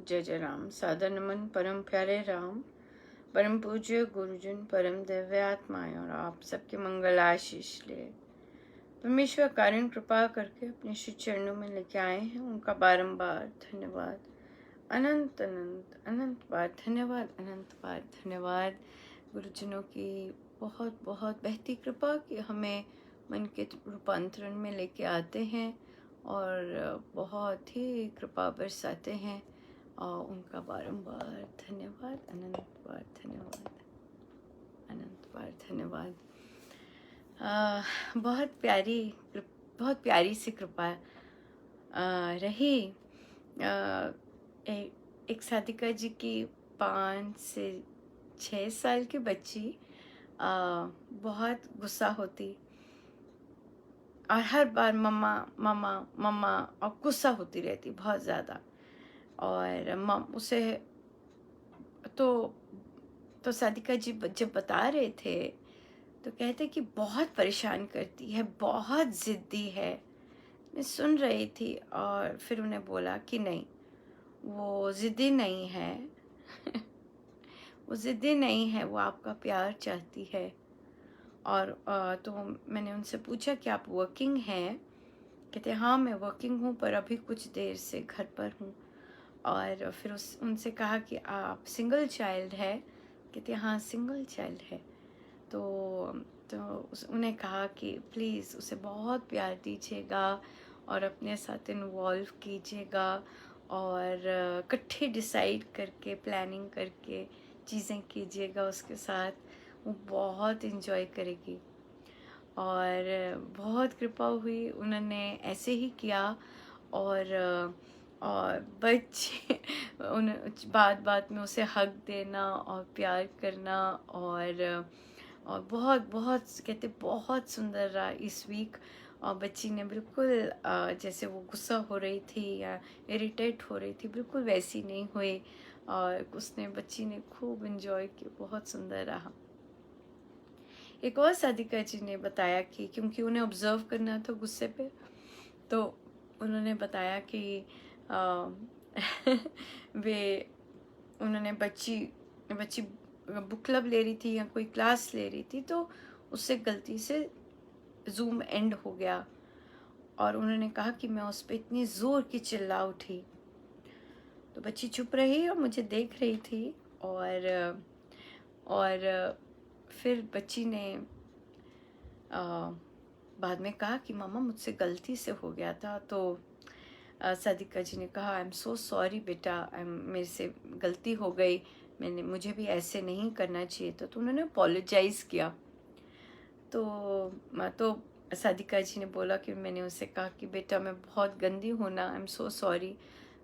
जय जय राम। सादर नमन परम प्यारे राम, परम पूज्य गुरुजन, परम दिव्य आत्माएं और आप सबके मंगल आशीष ले परमेश्वर कारण कृपा करके अपने श्री चरणों में लेके आए हैं। उनका बारंबार धन्यवाद, अनंत अनंत अनंत बार धन्यवाद, अनंत बार धन्यवाद। गुरुजनों की बहुत बहुत बहती कृपा कि हमें मन के रूपांतरण में लेके आते हैं और बहुत ही कृपा बरसाते हैं। और उनका बारंबार धन्यवाद, अनंत बार धन्यवाद, अनंत बार धन्यवाद। बहुत प्यारी सी कृपा रही। एक साधिका जी की 5 से 6 साल की बच्ची बहुत गुस्सा होती और हर बार मम्मा मम्मा मम्मा और गुस्सा होती रहती बहुत ज़्यादा। और उसे तो साधिका जी जब बता रहे थे तो कहते कि बहुत परेशान करती है, बहुत ज़िद्दी है। मैं सुन रही थी और फिर उन्हें बोला कि नहीं, वो ज़िद्दी नहीं है वो ज़िद्दी नहीं है, वो आपका प्यार चाहती है। और तो मैंने उनसे पूछा कि आप वर्किंग हैं? कहते हाँ मैं वर्किंग हूँ, पर अभी कुछ देर से घर पर हूँ। और फिर उनसे कहा कि आप सिंगल चाइल्ड है? कहते हाँ सिंगल चाइल्ड है। तो उन्हें कहा कि प्लीज़ उसे बहुत प्यार दीजिएगा और अपने साथ इन्वॉल्व कीजिएगा और इकट्ठे डिसाइड करके प्लानिंग करके चीज़ें कीजिएगा उसके साथ, वो बहुत इन्जॉय करेगी। और बहुत कृपा हुई, उन्होंने ऐसे ही किया। और बच्चे उन बात बात में उसे हक देना और प्यार करना और बहुत बहुत कहते बहुत सुंदर रहा इस वीक। और बच्ची ने बिल्कुल जैसे वो गुस्सा हो रही थी या इरिटेट हो रही थी, बिल्कुल वैसी नहीं हुई। और बच्ची ने खूब इन्जॉय किया, बहुत सुंदर रहा। एक और साधिका जी ने बताया कि क्योंकि उन्हें ऑब्जर्व करना था गुस्से पे, तो उन्होंने बताया कि उन्होंने बच्ची बुक क्लब ले रही थी या कोई क्लास ले रही थी, तो उससे गलती से जूम एंड हो गया और उन्होंने कहा कि मैं उस पर इतनी ज़ोर की चिल्ला उठी। तो बच्ची चुप रही और मुझे देख रही थी। और फिर बच्ची ने बाद में कहा कि मामा मुझसे गलती से हो गया था। तो साधिका जी ने कहा आई एम सो सॉरी बेटा, मेरे से गलती हो गई, मुझे भी ऐसे नहीं करना चाहिए था। तो उन्होंने अपोलोजाइज़ किया। तो साधिका जी ने बोला कि मैंने उससे कहा कि बेटा मैं बहुत गंदी हूँ ना, आई एम सो सॉरी।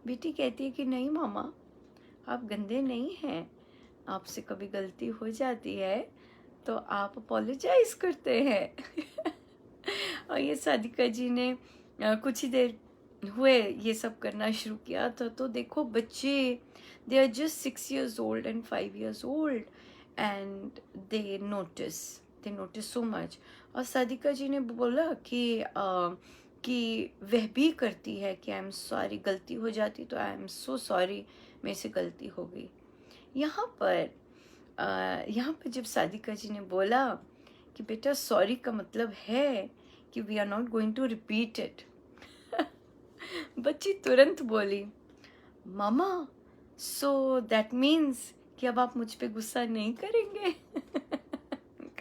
बेटी कहती है कि नहीं मामा, आप गंदे नहीं हैं, आपसे कभी गलती हो जाती है तो आप अपोलोजाइज़ करते हैं और ये साधिका जी ने कुछ ही देर हुए ये सब करना शुरू किया था। तो देखो बच्चे, they are just 6 years old and 5 years old and they notice so much। और साधिका जी ने बोला कि वह भी करती है कि आई एम सॉरी, गलती हो जाती तो आई एम सो सॉरी, मेरे से गलती हो गई। यहाँ पर जब साधिका जी ने बोला कि बेटा सॉरी का मतलब है कि we are not going to repeat it, बच्ची तुरंत बोली मामा सो दैट मीन्स कि अब आप मुझ पे गुस्सा नहीं करेंगे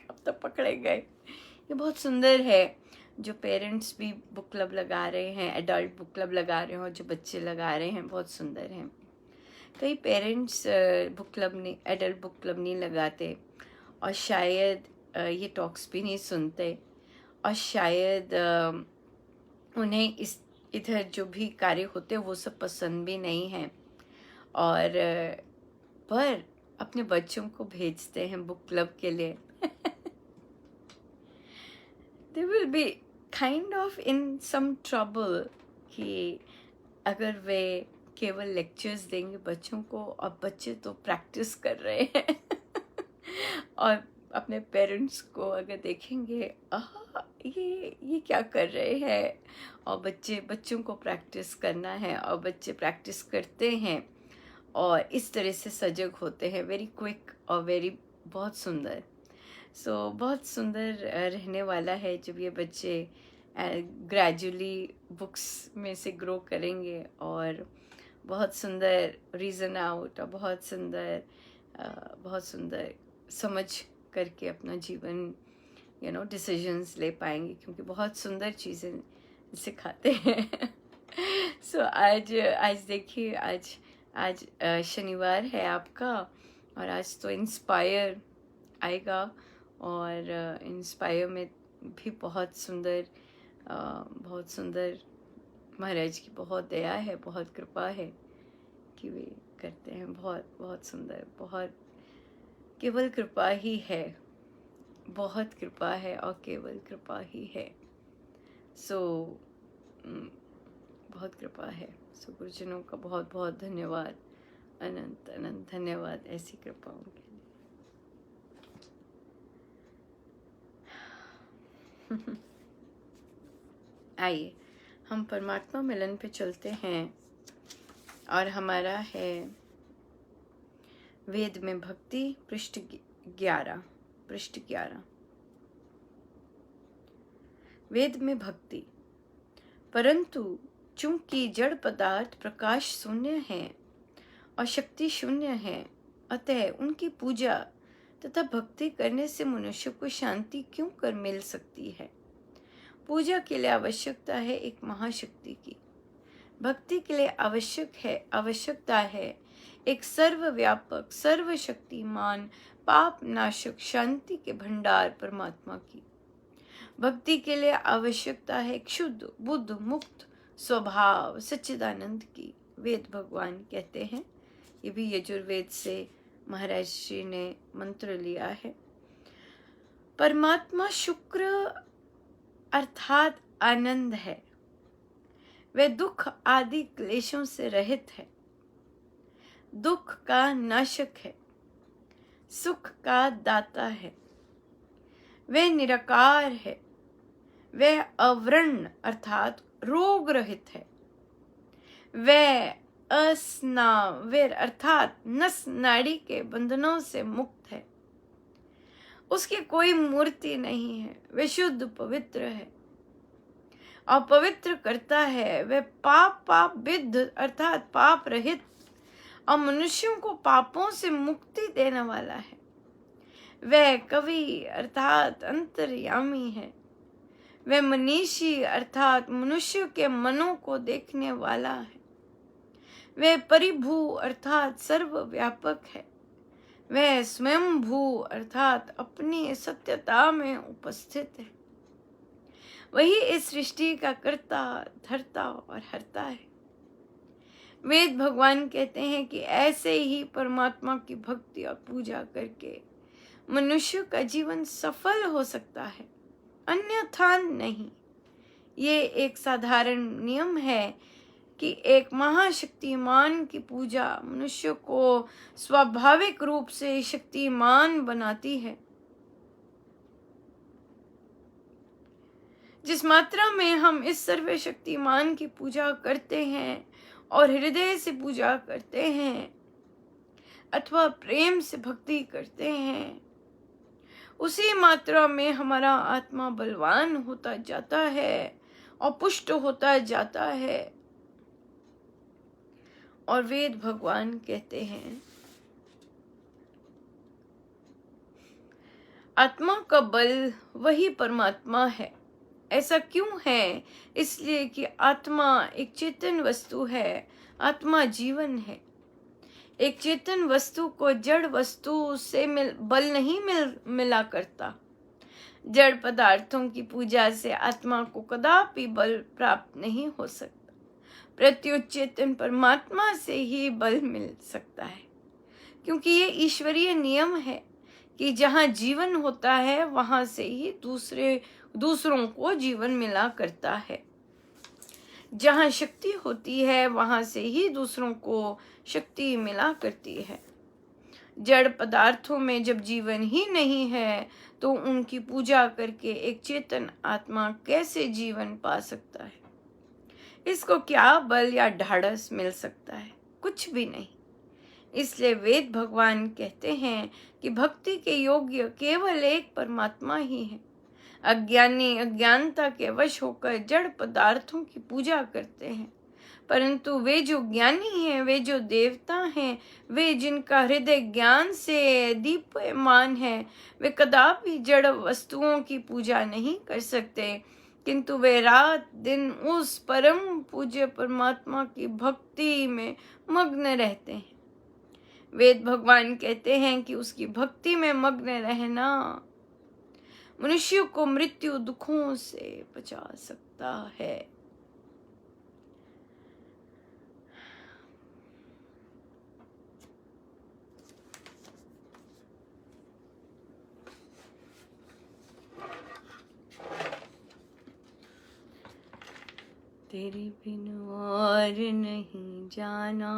अब तो पकड़े गए। ये बहुत सुंदर है जो पेरेंट्स भी बुक क्लब लगा रहे हैं, एडल्ट बुक क्लब लगा रहे हैं और जो बच्चे लगा रहे हैं, बहुत सुंदर हैं। कई पेरेंट्स एडल्ट बुक क्लब नहीं लगाते और शायद ये टॉक्स भी नहीं सुनते और शायद उन्हें इधर जो भी कार्य होते हैं वो सब पसंद भी नहीं है। और पर अपने बच्चों को भेजते हैं बुक क्लब के लिए they will be kind of in some trouble कि अगर वे केवल लेक्चर्स देंगे बच्चों को और बच्चे तो प्रैक्टिस कर रहे हैं और अपने पेरेंट्स को अगर देखेंगे ये क्या कर रहे हैं, और बच्चों को प्रैक्टिस करना है और बच्चे प्रैक्टिस करते हैं और इस तरह से सजग होते हैं, वेरी क्विक और वेरी बहुत सुंदर। बहुत सुंदर रहने वाला है जब ये बच्चे ग्रेजुअली बुक्स में से ग्रो करेंगे और बहुत सुंदर रीज़न आउट और बहुत सुंदर समझ करके अपना जीवन डिसीजंस ले पाएंगे, क्योंकि बहुत सुंदर चीज़ें सिखाते हैं। आज देखिए, आज शनिवार है आपका, और आज तो इंस्पायर आएगा, और इंस्पायर में भी बहुत सुंदर महाराज की बहुत दया है, बहुत कृपा है कि वे करते हैं। बहुत सुंदर, बहुत केवल कृपा ही है, बहुत कृपा है और केवल कृपा ही है। बहुत कृपा है। गुरुजनों का बहुत बहुत धन्यवाद, अनंत अनंत धन्यवाद ऐसी कृपाओं के लिए। आइए हम परमात्मा मिलन पे चलते हैं, और हमारा है वेद में भक्ति पृष्ठ 11। वेद में भक्ति। परंतु चूंकि जड़ पदार्थ प्रकाश शून्य है और शक्ति शून्य है, अतः उनकी पूजा तथा भक्ति करने से मनुष्य को शांति क्यों कर मिल सकती है। पूजा के लिए आवश्यकता है एक महाशक्ति की, भक्ति के लिए आवश्यकता है एक सर्वव्यापक सर्वशक्तिमान पाप नाशक शांति के भंडार परमात्मा की। भक्ति के लिए आवश्यकता है एक शुद्ध बुद्ध मुक्त स्वभाव सच्चिदानंद की। वेद भगवान कहते हैं, ये भी यजुर्वेद से महाराज श्री ने मंत्र लिया है। परमात्मा शुक्र अर्थात आनंद है, वह दुख आदि क्लेशों से रहित है, दुख का नाशक है, सुख का दाता है, वह निराकार है, वह अवर्ण अर्थात रोग रहित है, वह अस्नाविर अर्थात नस नाड़ी के बंधनों से मुक्त है, उसकी कोई मूर्ति नहीं है, वह शुद्ध पवित्र है और पवित्र करता है, वह पाप विद्ध अर्थात पाप रहित और मनुष्यों को पापों से मुक्ति देने वाला है, वह कवि अर्थात अंतर्यामी है, वह मनीषी अर्थात मनुष्य के मनों को देखने वाला है, वह परिभू अर्थात सर्वव्यापक है, वह स्वयंभू अर्थात अपनी सत्यता में उपस्थित है, वही इस सृष्टि का कर्ता धर्ता और हरता है। वेद भगवान कहते हैं कि ऐसे ही परमात्मा की भक्ति और पूजा करके मनुष्य का जीवन सफल हो सकता है, अन्यथा नहीं। ये एक साधारण नियम है कि एक महाशक्तिमान की पूजा मनुष्य को स्वाभाविक रूप से शक्तिमान बनाती है। जिस मात्रा में हम इस सर्वशक्तिमान की पूजा करते हैं और हृदय से पूजा करते हैं अथवा प्रेम से भक्ति करते हैं, उसी मात्रा में हमारा आत्मा बलवान होता जाता है और पुष्ट होता जाता है। और वेद भगवान कहते हैं, आत्मा का बल वही परमात्मा है। ऐसा क्यों है? इसलिए कि आत्मा एक चेतन वस्तु है, आत्मा जीवन है। एक चेतन वस्तु को जड़ वस्तु से बल नहीं मिला करता। जड़ पदार्थों की पूजा से आत्मा को कदापि बल प्राप्त नहीं हो सकता। प्रत्युत चेतन परमात्मा से ही बल मिल सकता है, क्योंकि ये ईश्वरीय नियम है कि जहाँ जीवन होता है वहां से ही दूसरों को जीवन मिला करता है। जहाँ शक्ति होती है वहां से ही दूसरों को शक्ति मिला करती है। जड़ पदार्थों में जब जीवन ही नहीं है तो उनकी पूजा करके एक चेतन आत्मा कैसे जीवन पा सकता है? इसको क्या बल या ढाढ़स मिल सकता है? कुछ भी नहीं। इसलिए वेद भगवान कहते हैं कि भक्ति के योग्य केवल एक परमात्मा ही है। अज्ञानी अज्ञानता के वश होकर जड़ पदार्थों की पूजा करते हैं, परंतु वे जो ज्ञानी हैं, वे जो देवता हैं, वे जिनका हृदय ज्ञान से दीप्यमान है, वे कदापि जड़ वस्तुओं की पूजा नहीं कर सकते, किंतु वे रात दिन उस परम पूज्य परमात्मा की भक्ति में मग्न रहते हैं। वेद भगवान कहते हैं कि उसकी भक्ति में मग्न रहना मनुष्य को मृत्यु दुखों से बचा सकता है। तेरे बिन और नहीं जाना,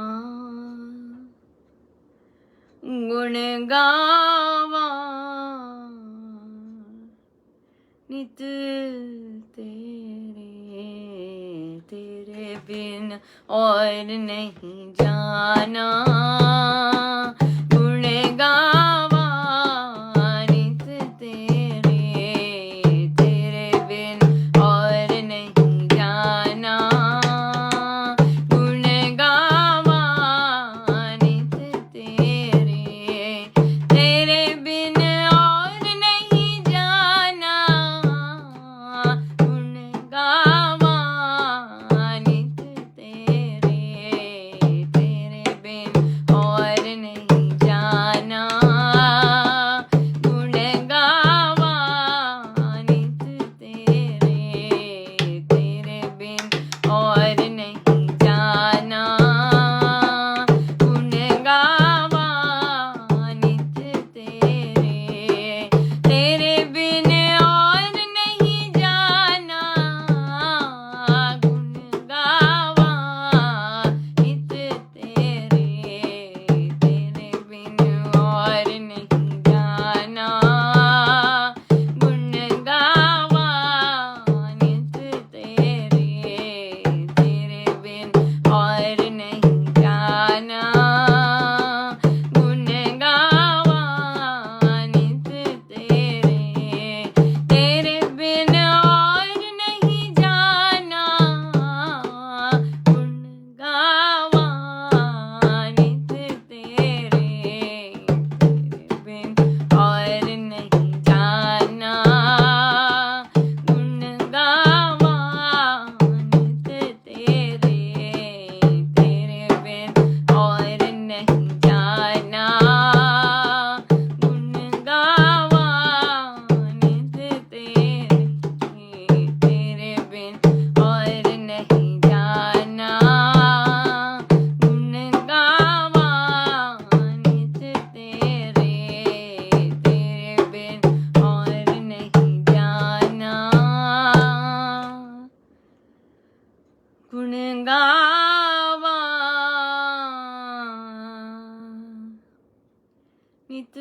गुण गावा नित तेरे, तेरे बिन और नहीं जाना, गुण गावा नित तेरे, तेरे बिन और नहीं जाना, गुण गावा नित तेरे, तेरे बिन और नहीं जाना, गुण गावा नित तेरे, तेरे बिन और नहीं जाना, गुण गावा नित तेरे, तेरे बिन और नहीं जाना, गुण गावा नित तेरे, तेरे बिन और नहीं जाना, गुण गावा नित तेरे, तेरे बिन और नहीं जाना, गुण गावा नित तेरे, तेरे बिन और नहीं जाना, गुण गावा नित तेरे, तेरे बिन और नहीं जाना, गुण गावा नित तेरे, तेरे बिन और नहीं जाना, गुण गावा नित तेरे, तेरे बिन और नहीं जाना, गुण गावा नित तेरे, तेरे बिन और नहीं जाना, गुण गावा नित तेरे, तेरे बिन और नहीं जाना, गुण गावा नित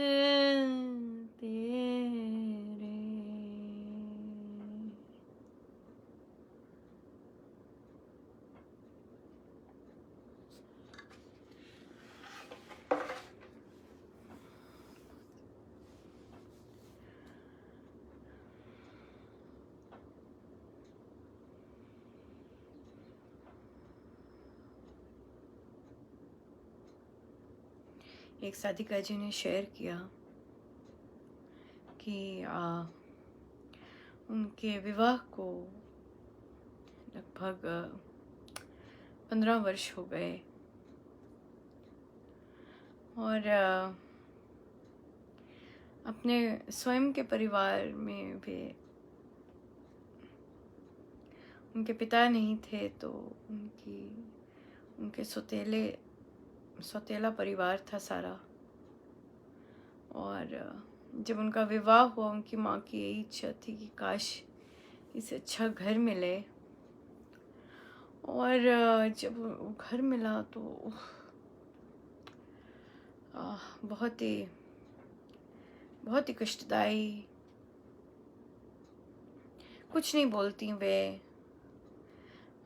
तेरे। एक साधिका जी ने शेयर किया कि उनके विवाह को लगभग 15 वर्ष हो गए और अपने स्वयं के परिवार में भी उनके पिता नहीं थे, तो उनके सौतेला परिवार था सारा। और जब उनका विवाह हुआ, उनकी माँ की यही इच्छा थी कि काश इसे अच्छा घर मिले। और जब वो घर मिला तो बहुत ही कष्टदायी, कुछ नहीं बोलती वे,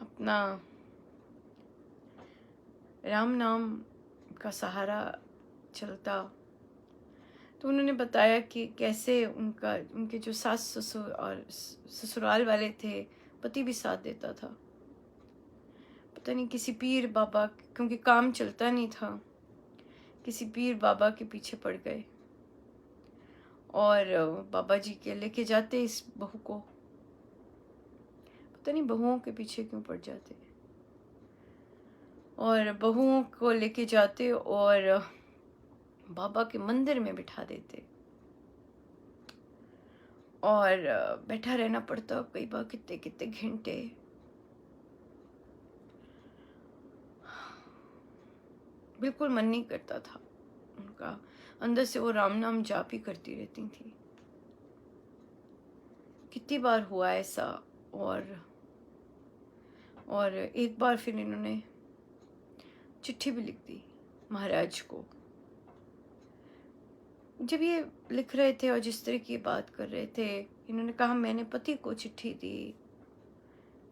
अपना राम नाम का सहारा चलता। तो उन्होंने बताया कि कैसे उनके जो सास ससुर और ससुराल वाले थे, पति भी साथ देता था। पता नहीं किसी पीर बाबा, क्योंकि काम चलता नहीं था, किसी पीर बाबा के पीछे पड़ गए और बाबा जी के लेके जाते इस बहू को। पता नहीं बहुओं के पीछे क्यों पड़ जाते, और बहुओं को लेके जाते और बाबा के मंदिर में बिठा देते और बैठा रहना पड़ता कई बार कितने कितने घंटे। बिल्कुल मन नहीं करता था उनका, अंदर से वो राम नाम जाप ही करती रहती थी। कितनी बार हुआ ऐसा। और एक बार फिर इन्होंने चिट्ठी भी लिख दी महाराज को। जब ये लिख रहे थे और जिस तरह की बात कर रहे थे, इन्होंने कहा मैंने पति को चिट्ठी दी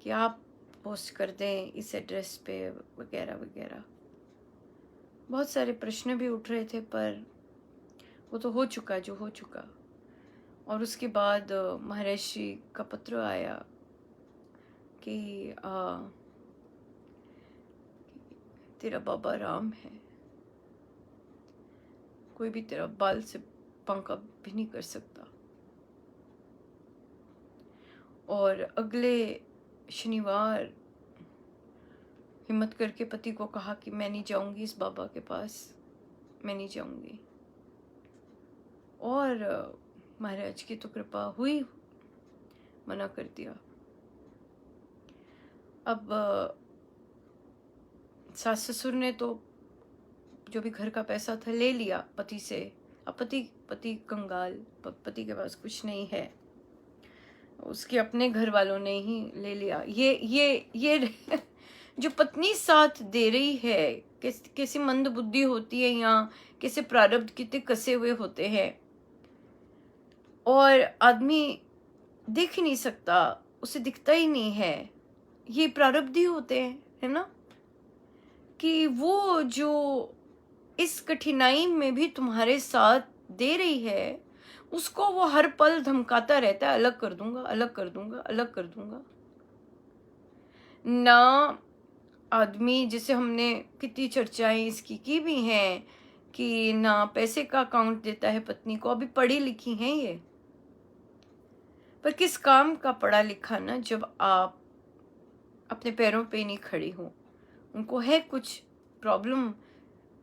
कि आप पोस्ट कर दें इस एड्रेस पे वगैरह वगैरह। बहुत सारे प्रश्न भी उठ रहे थे, पर वो तो हो चुका जो हो चुका। और उसके बाद महर्षि का पत्र आया कि तेरा बाबा राम है, कोई भी तेरा बाल से पंखा भी नहीं कर सकता। और अगले शनिवार हिम्मत करके पति को कहा कि मैं नहीं जाऊंगी इस बाबा के पास, मैं नहीं जाऊंगी। और महाराज की तो कृपा हुई, मना कर दिया। अब सास ससुर ने तो जो भी घर का पैसा था ले लिया पति से। अब पति कंगाल, पति के पास कुछ नहीं है, उसके अपने घर वालों ने ही ले लिया। ये जो पत्नी साथ दे रही है, कैसी मंद बुद्धि होती है यहाँ, कैसे प्रारब्ध कितने कसे हुए होते हैं। और आदमी देख ही नहीं सकता, उसे दिखता ही नहीं है। ये प्रारब्ध ही होते हैं, है ना, कि वो जो इस कठिनाई में भी तुम्हारे साथ दे रही है, उसको वो हर पल धमकाता रहता है, अलग कर दूंगा, अलग कर दूंगा, अलग कर दूंगा। ना आदमी, जैसे हमने कितनी चर्चाएं इसकी की भी हैं कि ना पैसे का अकाउंट देता है पत्नी को। अभी पढ़ी लिखी हैं ये, पर किस काम का पढ़ा लिखा ना, जब आप अपने पैरों पे नहीं खड़ी हो। उनको है कुछ प्रॉब्लम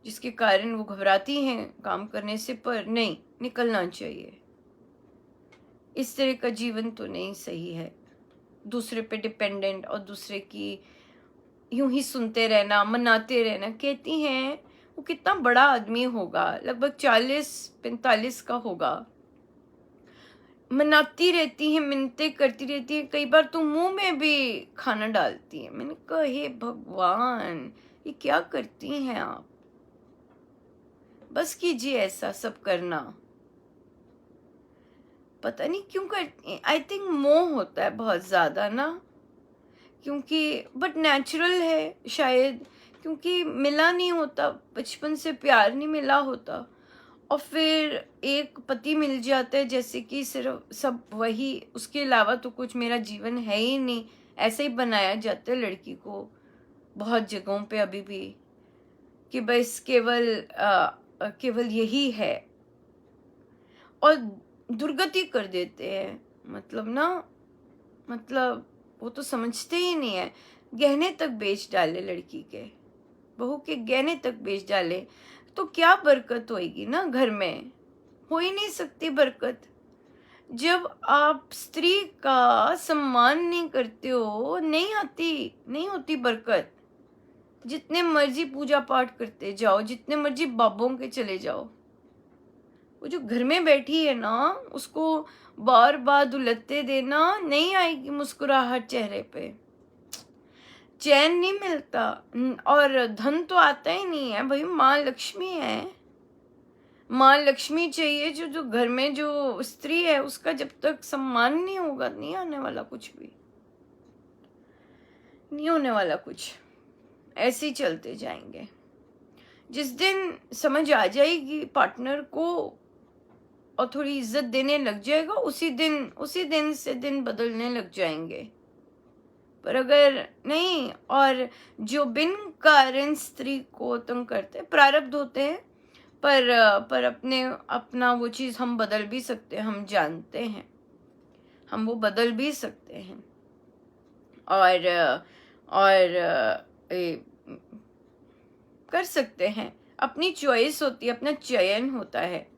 जिसके कारण वो घबराती हैं काम करने से, पर नहीं, निकलना चाहिए। इस तरह का जीवन तो नहीं सही है, दूसरे पे डिपेंडेंट और दूसरे की यूं ही सुनते रहना, मनाते रहना। कहती हैं वो कितना बड़ा आदमी होगा, लगभग 40-45 का होगा, मनाती रहती है, मिन्नतें करती रहती है, कई बार तो मुंह में भी खाना डालती है। मैंने कहा हे भगवान, ये क्या करती हैं आप, बस कीजिए ऐसा सब करना। पता नहीं क्यों करती, आई थिंक मोह होता है बहुत ज्यादा ना, क्योंकि बट नेचुरल है शायद, क्योंकि मिला नहीं होता, बचपन से प्यार नहीं मिला होता, और फिर एक पति मिल जाता है जैसे कि सिर्फ सब वही, उसके अलावा तो कुछ मेरा जीवन है ही नहीं। ऐसे ही बनाया जाता है लड़की को बहुत जगहों पे अभी भी, कि बस केवल यही है, और दुर्गति कर देते हैं। मतलब ना, मतलब वो तो समझते ही नहीं है। गहने तक बेच डाले लड़की के, बहू के गहने तक बेच डाले, तो क्या बरकत होएगी ना घर में, हो ही नहीं सकती बरकत। जब आप स्त्री का सम्मान नहीं करते हो, नहीं होती बरकत। जितने मर्जी पूजा पाठ करते जाओ, जितने मर्जी बाबों के चले जाओ, वो जो घर में बैठी है ना, उसको बार बार दुलत्ते देना, नहीं आएगी मुस्कुराहट चेहरे पे, चैन नहीं मिलता, और धन तो आता ही नहीं है। भाई माँ लक्ष्मी है, माँ लक्ष्मी चाहिए। जो घर में जो स्त्री है, उसका जब तक सम्मान नहीं होगा, नहीं आने वाला कुछ भी, नहीं होने वाला कुछ, ऐसे ही चलते जाएंगे। जिस दिन समझ आ जाएगी पार्टनर को और थोड़ी इज्जत देने लग जाएगा, उसी दिन से दिन बदलने लग जाएंगे। पर अगर नहीं, और जो बिन कारण स्त्री को तंग करते हैं, प्रारब्ध होते हैं, पर अपना वो चीज हम बदल भी सकते हैं, हम जानते हैं, हम वो बदल भी सकते हैं। और कर सकते हैं। अपनी चॉइस होती है, अपना चयन होता है,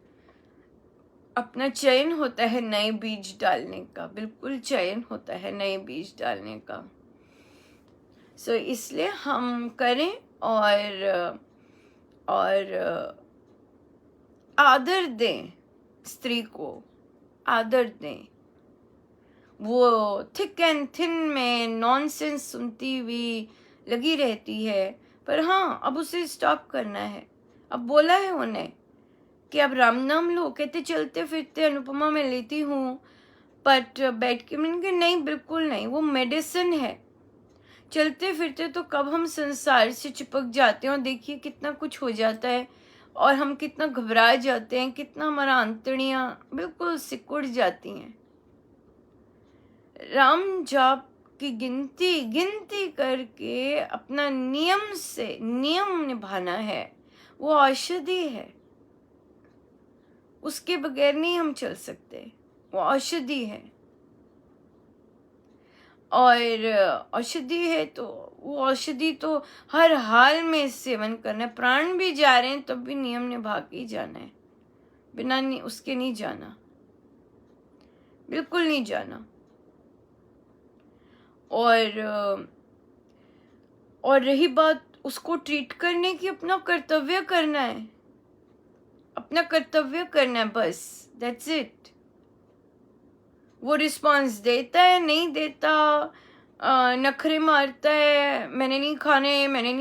अपना चयन होता है नए बीज डालने का, बिल्कुल चयन होता है नए बीज डालने का। सो इसलिए हम करें और आदर दें, स्त्री को आदर दें। वो थिक एंड थिन में नॉनसेंस सुनती हुई लगी रहती है, पर हाँ अब उसे स्टॉप करना है। अब बोला है उन्हें कि अब राम नाम लो, कहते चलते फिरते अनुपमा में लेती हूँ, बट बैठ के मैंने कहा नहीं, बिल्कुल नहीं, वो मेडिसिन है। चलते फिरते तो कब हम संसार से चिपक जाते हैं, और देखिए कितना कुछ हो जाता है, और हम कितना घबरा जाते हैं, कितना हमारा आंतड़ियां बिल्कुल सिकुड़ जाती हैं। राम जाप की गिनती करके अपना नियम निभाना है। वो औषधि है, उसके बगैर नहीं हम चल सकते, वो औषधि है। और औषधि है तो वो औषधि तो हर हाल में सेवन करना है। प्राण भी जा रहे हैं तब भी नियम निभा के ही जाना है, बिना उसके नहीं जाना, बिल्कुल नहीं जाना। और रही बात उसको ट्रीट करने की, अपना कर्तव्य करना है, अपना कर्तव्य करना है, बस दैट्स इट। वो रिस्पॉन्स देता है नहीं देता, नखरे मारता है, मैंने नहीं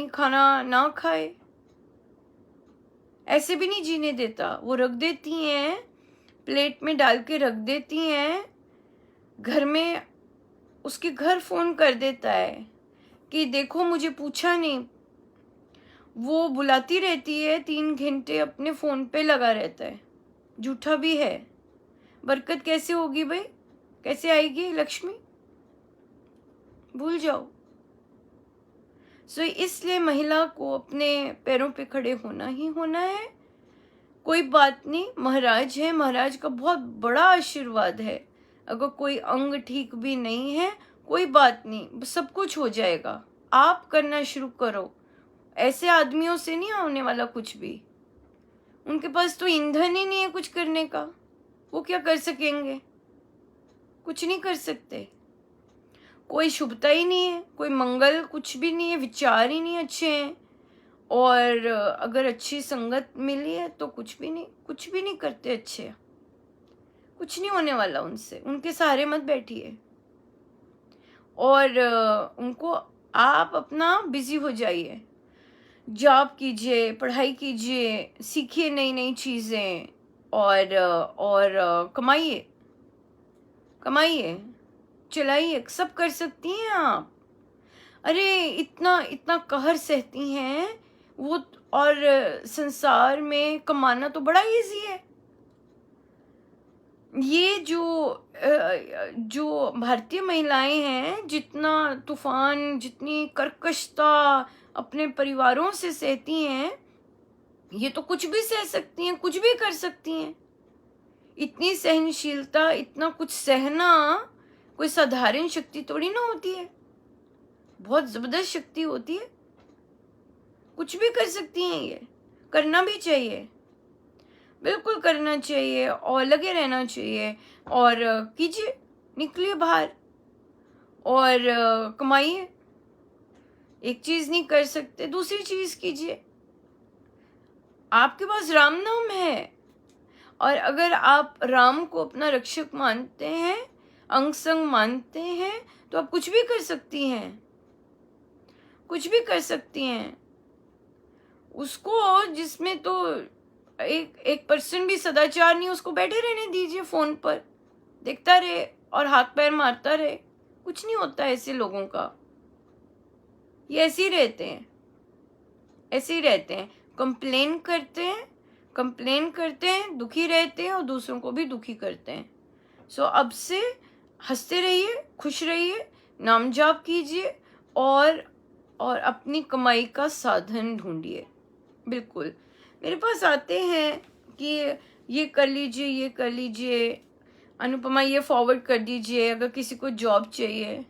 खाना, ना खाए, ऐसे भी नहीं जीने देता। वो रख देती हैं, प्लेट में डाल के रख देती हैं, घर में उसके घर फोन कर देता है कि देखो मुझे पूछा नहीं। वो बुलाती रहती है, 3 घंटे अपने फोन पे लगा रहता है, झूठा भी है। बरकत कैसे होगी भाई, कैसे आएगी लक्ष्मी, भूल जाओ। सो इसलिए महिला को अपने पैरों पे खड़े होना ही होना है। कोई बात नहीं, महाराज है, महाराज का बहुत बड़ा आशीर्वाद है। अगर कोई अंग ठीक भी नहीं है, कोई बात नहीं, सब कुछ हो जाएगा। आप करना शुरू करो, ऐसे आदमियों से नहीं होने वाला कुछ भी। उनके पास तो ईंधन ही नहीं है कुछ करने का, वो क्या कर सकेंगे, कुछ नहीं कर सकते। कोई शुभता ही नहीं है, कोई मंगल कुछ भी नहीं है, विचार ही नहीं अच्छे हैं। और अगर अच्छी संगत मिली है तो कुछ भी नहीं करते अच्छे, कुछ नहीं होने वाला उनसे। उनके सहारे मत बैठिए, और उनको आप अपना बिजी हो जाइए, जॉब कीजिए, पढ़ाई कीजिए, सीखिए नई नई चीजें, और कमाइए, चलाइए, सब कर सकती हैं आप। अरे इतना कहर सहती हैं वो, और संसार में कमाना तो बड़ा इजी है। ये जो भारतीय महिलाएं हैं, जितना तूफान, जितनी कर्कशता अपने परिवारों से सहती हैं, ये तो कुछ भी सह सकती हैं, कुछ भी कर सकती हैं। इतनी सहनशीलता, इतना कुछ सहना कोई साधारण शक्ति थोड़ी ना होती है, बहुत जबरदस्त शक्ति होती है। कुछ भी कर सकती हैं, ये करना भी चाहिए, बिल्कुल करना चाहिए, और लगे रहना चाहिए। और कीजिए, निकलिए बाहर और कमाइए। एक चीज नहीं कर सकते, दूसरी चीज कीजिए। आपके पास राम नाम है, और अगर आप राम को अपना रक्षक मानते हैं, अंग संग मानते हैं, तो आप कुछ भी कर सकती हैं, कुछ भी कर सकती हैं। उसको जिसमें तो एक पर्सन भी सदाचार नहीं, उसको बैठे रहने दीजिए, फोन पर देखता रहे और हाथ पैर मारता रहे, कुछ नहीं होता ऐसे लोगों का। ये ऐसे ही रहते हैं, ऐसे ही रहते हैं। कंप्लेन करते हैं, दुखी रहते हैं और दूसरों को भी दुखी करते हैं। सो अब से हंसते रहिए, खुश रहिए, नाम जाप कीजिए और अपनी कमाई का साधन ढूंढिए। बिल्कुल मेरे पास आते हैं कि ये कर लीजिए, अनुपमा ये फॉरवर्ड कर दीजिए, अगर किसी को जॉब चाहिए।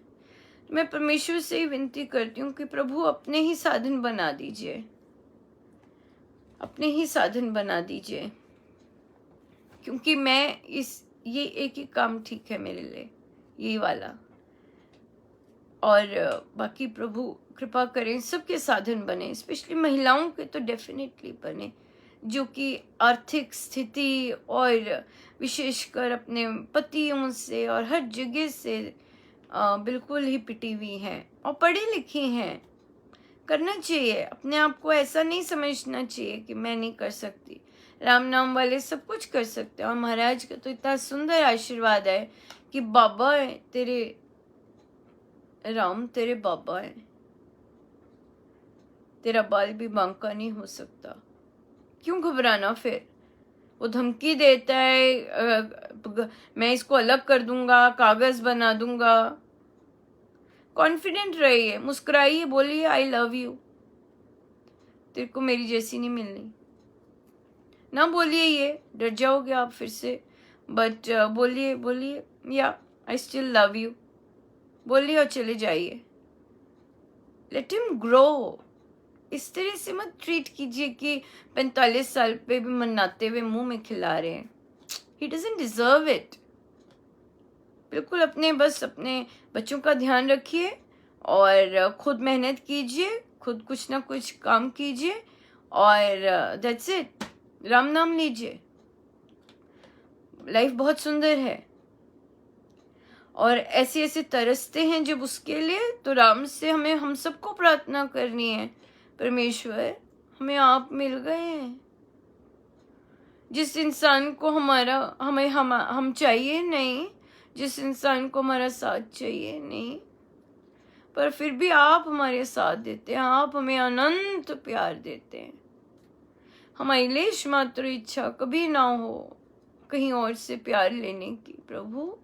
मैं परमेश्वर से ही विनती करती हूँ कि प्रभु अपने ही साधन बना दीजिए, क्योंकि मैं ये एक ही काम ठीक है मेरे लिए, यही वाला। और बाकी प्रभु कृपा करें सबके साधन बने, स्पेशली महिलाओं के तो डेफिनेटली बने, जो कि आर्थिक स्थिति और विशेषकर अपने पतियों से और हर जगह से बिल्कुल ही पिटी हुई हैं और पढ़ी लिखी हैं। करना चाहिए, अपने आप को ऐसा नहीं समझना चाहिए कि मैं नहीं कर सकती। राम नाम वाले सब कुछ कर सकते हैं। और महाराज का तो इतना सुंदर आशीर्वाद है कि बाबा है तेरे, राम तेरे बाबा है, तेरा बाल भी बांका नहीं हो सकता। क्यों घबराना? फिर वो धमकी देता है मैं इसको अलग कर दूंगा, कागज बना दूंगा। कॉन्फिडेंट रहिए, मुस्कुराइए, बोलिए आई लव यू, तेरे को मेरी जैसी नहीं मिलनी। ना बोलिए ये, डर जाओगे आप फिर से, बट बोलिए या आई स्टिल लव यू, बोलिए और चले जाइए। Let him grow. इस तरह से मत ट्रीट कीजिए कि 45 साल पे भी मनाते हुए मुंह में खिला रहे हैं। He doesn't deserve it. बिल्कुल अपने बच्चों का ध्यान रखिए और खुद मेहनत कीजिए, खुद कुछ ना कुछ काम कीजिए और दैट्स इट। राम नाम लीजिए, लाइफ बहुत सुंदर है। और ऐसे तरसते हैं जब उसके लिए, तो राम से हम सबको प्रार्थना करनी है, परमेश्वर हमें आप मिल गए हैं। जिस इंसान को हम चाहिए नहीं, जिस इंसान को हमारा साथ चाहिए नहीं, पर फिर भी आप हमारे साथ देते हैं, आप हमें अनंत प्यार देते हैं। हमारी लेश मात्र इच्छा कभी ना हो कहीं और से प्यार लेने की। प्रभु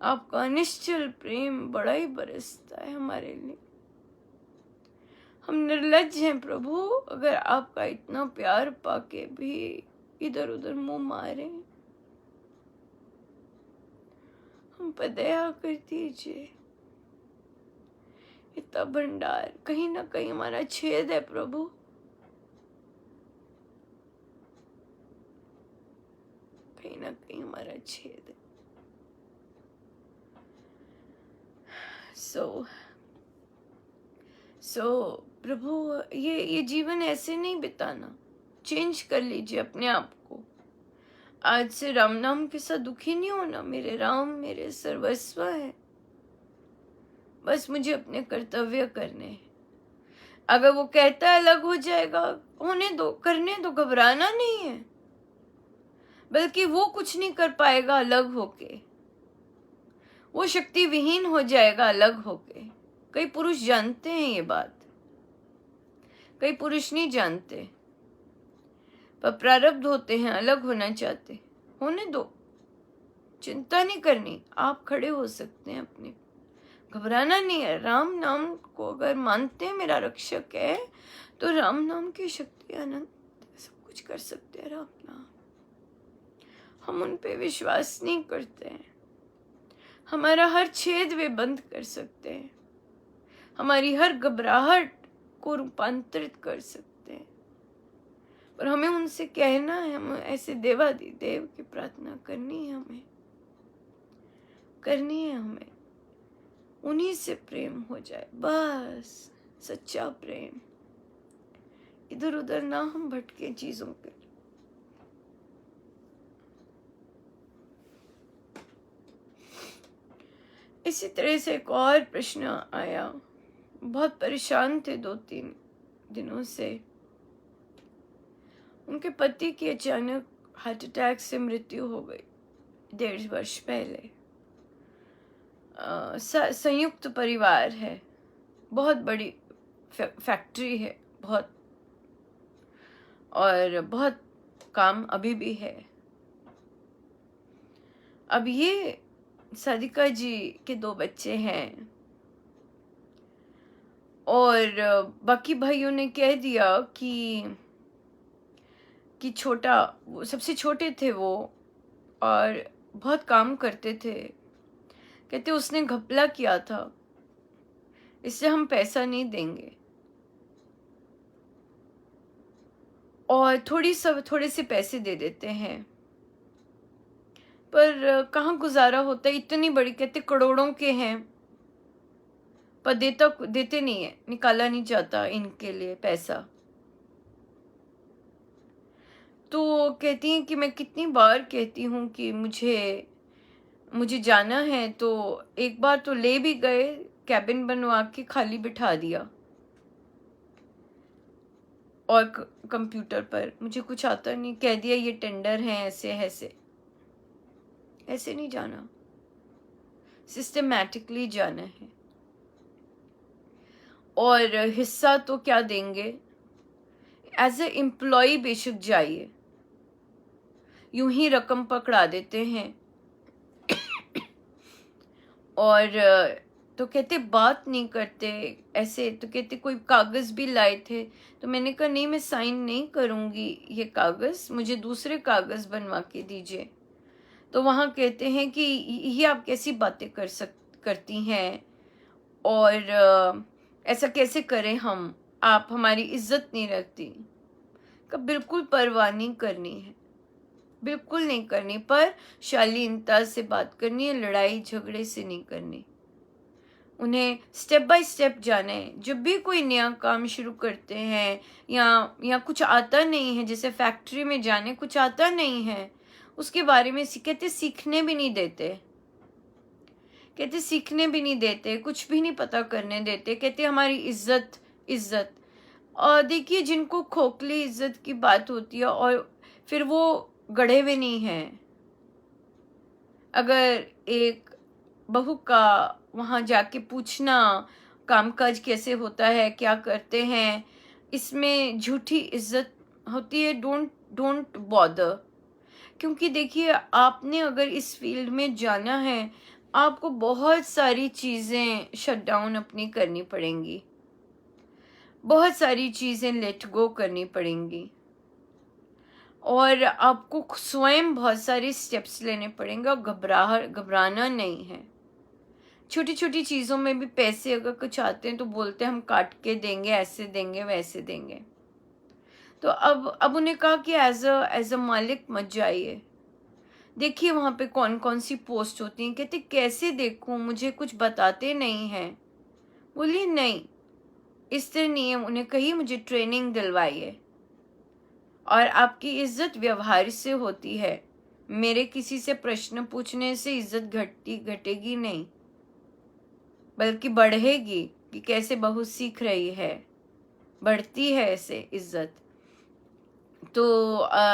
आपका निश्चल प्रेम बड़ा ही बरसता है हमारे लिए। हम निर्लज्ज हैं प्रभु, अगर आपका इतना प्यार पाके भी इधर उधर मुंह मारे। हम पर दया कर दीजिए। इतना भंडार कहीं ना कहीं हमारा छेद है प्रभु, कहीं ना कहीं हमारा छेद है। सो प्रभु ये जीवन ऐसे नहीं बिताना। चेंज कर लीजिए अपने आप को। आज से राम नाम के साथ दुखी नहीं होना। मेरे राम मेरे सर्वस्व है, बस मुझे अपने कर्तव्य करने हैं। अगर वो कहता है अलग हो जाएगा, होने दो, करने दो, घबराना नहीं है। बल्कि वो कुछ नहीं कर पाएगा अलग होके, वो शक्ति विहीन हो जाएगा अलग होके। कई पुरुष जानते हैं ये बात, कई पुरुष नहीं जानते, पर प्रारब्ध होते हैं, अलग होना चाहते। होने दो, चिंता नहीं करनी, आप खड़े हो सकते हैं अपने, घबराना नहीं है। राम नाम को अगर मानते हैं मेरा रक्षक है, तो राम नाम की शक्ति अनंत, सब कुछ कर सकते हैं राम नाम। हम उन पे विश्वास नहीं करते हैं। हमारा हर छेद वे बंद कर सकते हैं, हमारी हर घबराहट को रूपांतरित कर सकते हैं। पर हमें उनसे कहना है, हम ऐसे देवादिदेव की प्रार्थना करनी है, हमें उन्हीं से प्रेम हो जाए, बस सच्चा प्रेम। इधर उधर ना हम भटके चीजों पे। इसी तरह से एक और प्रश्न आया। बहुत परेशान थे 2-3 दिनों से। उनके पति की अचानक हार्ट अटैक से मृत्यु हो गई 1.5 वर्ष पहले। संयुक्त परिवार है, बहुत बड़ी फैक्ट्री है, बहुत और बहुत काम अभी भी है। अब ये सादिका जी के 2 बच्चे हैं और बाकी भाइयों ने कह दिया कि छोटा, वो सबसे छोटे थे वो, और बहुत काम करते थे। कहते उसने घपला किया था, इससे हम पैसा नहीं देंगे, और थोड़े से पैसे दे देते हैं, पर कहाँ गुजारा होता है। इतनी बड़ी, कहते करोड़ों के हैं, पर देते नहीं है, निकाला नहीं जाता इनके लिए पैसा। तो कहती हैं कि मैं कितनी बार कहती हूँ कि मुझे जाना है, तो एक बार तो ले भी गए, कैबिन बनवा के खाली बिठा दिया, और कंप्यूटर पर मुझे कुछ आता नहीं, कह दिया ये टेंडर है, ऐसे नहीं जाना, सिस्टमैटिकली जाना है। और हिस्सा तो क्या देंगे, एज ए एम्प्लॉय बेशक जाइए, यूं ही रकम पकड़ा देते हैं। और तो कहते बात नहीं करते ऐसे। तो कहते कोई कागज भी लाए थे, तो मैंने कहा नहीं, मैं साइन नहीं करूंगी ये कागज, मुझे दूसरे कागज बनवा के दीजिए। तो वहाँ कहते हैं कि ये आप कैसी बातें करती हैं, और ऐसा कैसे करें हम, आप हमारी इज्जत नहीं रखती। का बिल्कुल परवाह नहीं करनी है, बिल्कुल नहीं करनी, पर शालीनता से बात करनी है, लड़ाई झगड़े से नहीं करनी। उन्हें स्टेप बाय स्टेप जाना है। जब भी कोई नया काम शुरू करते हैं, या कुछ आता नहीं है, जैसे फैक्ट्री में जाने कुछ आता नहीं है, उसके बारे में कहते सीखने भी नहीं देते, कहते सीखने भी नहीं देते, कुछ भी नहीं पता करने देते। कहते हमारी इज्जत। और देखिए, जिनको खोखली इज्जत की बात होती है और फिर वो गढ़े हुए नहीं हैं। अगर एक बहू का वहाँ जाके पूछना कामकाज कैसे होता है, क्या करते हैं, इसमें झूठी इज्जत होती है। Don't bother. क्योंकि देखिए, आपने अगर इस फील्ड में जाना है, आपको बहुत सारी चीज़ें शट डाउन अपनी करनी पड़ेंगी, बहुत सारी चीज़ें लेट गो करनी पड़ेंगी, और आपको स्वयं बहुत सारे स्टेप्स लेने पड़ेंगे, और घबराना नहीं है। छोटी छोटी चीज़ों में भी पैसे अगर कुछ आते हैं तो बोलते हैं हम काट के देंगे, ऐसे देंगे, वैसे देंगे। तो अब उन्हें कहा कि एज अ मालिक मत जाइए, देखिए वहाँ पे कौन कौन सी पोस्ट होती हैं। कहते कैसे देखूं, मुझे कुछ बताते नहीं हैं। बोलिए नहीं, इस तरह नहीं है। उन्हें कही मुझे ट्रेनिंग दिलवाइए, और आपकी इज्जत व्यवहार से होती है, मेरे किसी से प्रश्न पूछने से इज्जत घटेगी नहीं, बल्कि बढ़ेगी, कि कैसे बहू सीख रही है, बढ़ती है ऐसे इज्जत। तो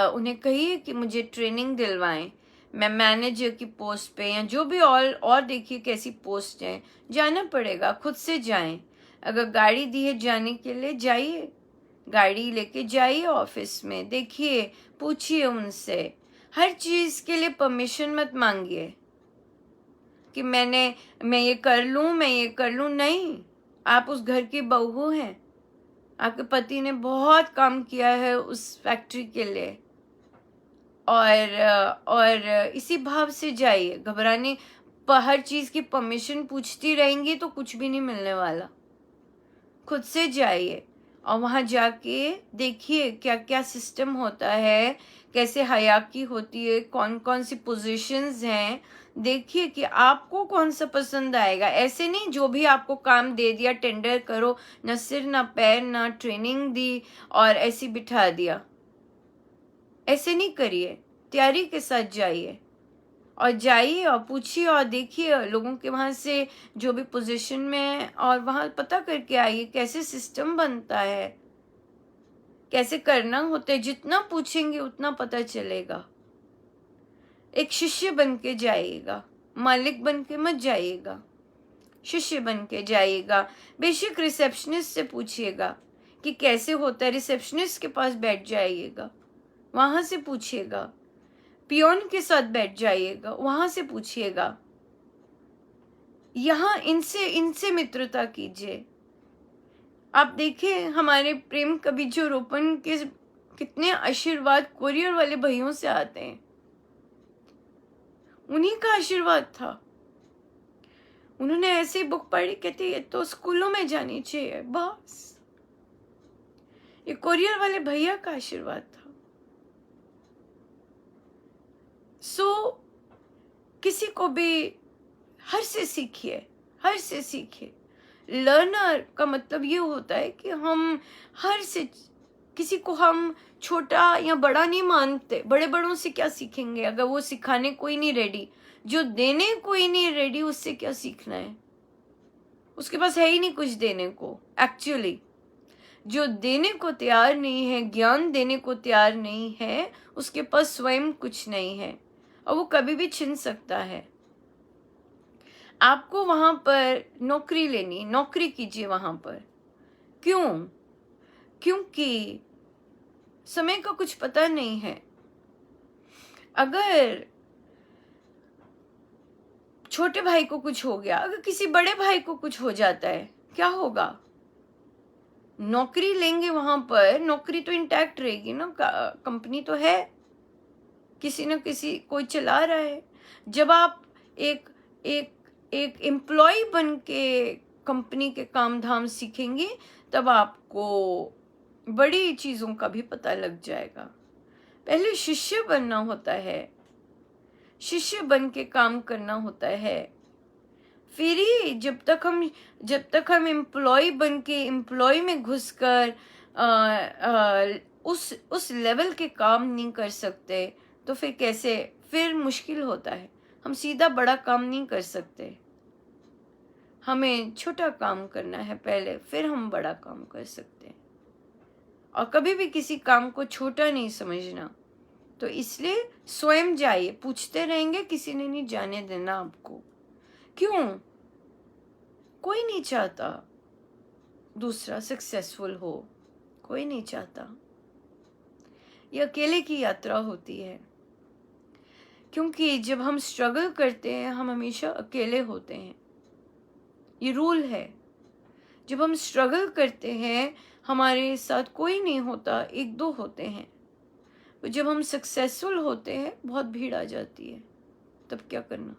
उन्हें कहिए कि मुझे ट्रेनिंग दिलवाएं, मैं मैनेजर की पोस्ट पे, या जो भी और देखिए कैसी पोस्ट है, जाना पड़ेगा, खुद से जाएं। अगर गाड़ी दी है जाने के लिए, जाइए, गाड़ी लेके जाइए ऑफिस में, देखिए, पूछिए उनसे। हर चीज़ के लिए परमिशन मत मांगिए कि मैं ये कर लूँ। नहीं, आप उस घर की बहू हैं, आपके पति ने बहुत काम किया है उस फैक्ट्री के लिए, और इसी भाव से जाइए। घबराने पर हर चीज़ की परमिशन पूछती रहेंगी तो कुछ भी नहीं मिलने वाला। खुद से जाइए, और वहाँ जाके देखिए क्या क्या सिस्टम होता है, कैसे हयाकी होती है, कौन कौन सी पोजीशंस हैं। देखिए कि आपको कौन सा पसंद आएगा। ऐसे नहीं जो भी आपको काम दे दिया टेंडर करो, न सिर न पैर, न ट्रेनिंग दी और ऐसे बिठा दिया। ऐसे नहीं करिए, तैयारी के साथ जाइए, और पूछिए और देखिए लोगों के वहाँ से जो भी पोजीशन में है, और वहाँ पता करके आइए कैसे सिस्टम बनता है, कैसे करना होता है। जितना पूछेंगे उतना पता चलेगा। एक शिष्य बन के जाइएगा, मालिक बन के मत जाइएगा, शिष्य बन के जाइएगा। बेशक रिसेप्शनिस्ट से पूछिएगा कि कैसे होता है, रिसेप्शनिस्ट के पास बैठ जाइएगा, वहां से पूछिएगा, पियोन के साथ बैठ जाइएगा, वहां से पूछिएगा, यहाँ इनसे इनसे मित्रता कीजिए। आप देखें हमारे प्रेम कवि जो रोपण के कितने आशीर्वाद कोरियर वाले भाइयों से आते हैं, उन्हीं का आशीर्वाद था। उन्होंने ऐसी बुक पढ़ी, कहते ये तो स्कूलों में जानी चाहिए, बस ये कोरियर वाले भैया का आशीर्वाद था। किसी को भी हर से सीखिए, हर से सीखिए। लर्नर का मतलब ये होता है कि हम हर से, किसी को हम छोटा या बड़ा नहीं मानते। बड़े बड़ों से क्या सीखेंगे अगर वो सिखाने कोई नहीं रेडी, जो देने कोई नहीं रेडी, उससे क्या सीखना है? उसके पास है ही नहीं कुछ देने को। एक्चुअली जो देने को तैयार नहीं है, ज्ञान देने को तैयार नहीं है, उसके पास स्वयं कुछ नहीं है और वो कभी भी छिन सकता है। आपको वहां पर नौकरी लेनी, नौकरी कीजिए वहां पर। क्यों? क्योंकि समय का कुछ पता नहीं है। अगर छोटे भाई को कुछ हो गया, अगर किसी बड़े भाई को कुछ हो जाता है, क्या होगा? नौकरी लेंगे वहां पर, नौकरी तो इंटैक्ट रहेगी ना, कंपनी तो है, किसी न किसी कोई चला रहा है। जब आप एक एक एक एम्प्लॉय बन के कंपनी के काम धाम सीखेंगे, तब आपको बड़ी चीजों का भी पता लग जाएगा। पहले शिष्य बनना होता है, शिष्य बन के काम करना होता है। फिर ही जब तक हम एम्प्लॉय बन के एम्प्लॉय में घुसकर उस लेवल के काम नहीं कर सकते, तो फिर कैसे? फिर मुश्किल होता है। हम सीधा बड़ा काम नहीं कर सकते, हमें छोटा काम करना है पहले, फिर हम बड़ा काम कर सकते हैं। और कभी भी किसी काम को छोटा नहीं समझना। तो इसलिए स्वयं जाइए, पूछते रहेंगे, किसी ने नहीं जाने देना आपको। क्यों? कोई नहीं चाहता दूसरा सक्सेसफुल हो, कोई नहीं चाहता। ये अकेले की यात्रा होती है, क्योंकि जब हम स्ट्रगल करते हैं हम हमेशा अकेले होते हैं। ये रूल है। जब हम स्ट्रगल करते हैं हमारे साथ कोई नहीं होता, एक दो होते हैं। तो जब हम सक्सेसफुल होते हैं बहुत भीड़ आ जाती है, तब क्या करना?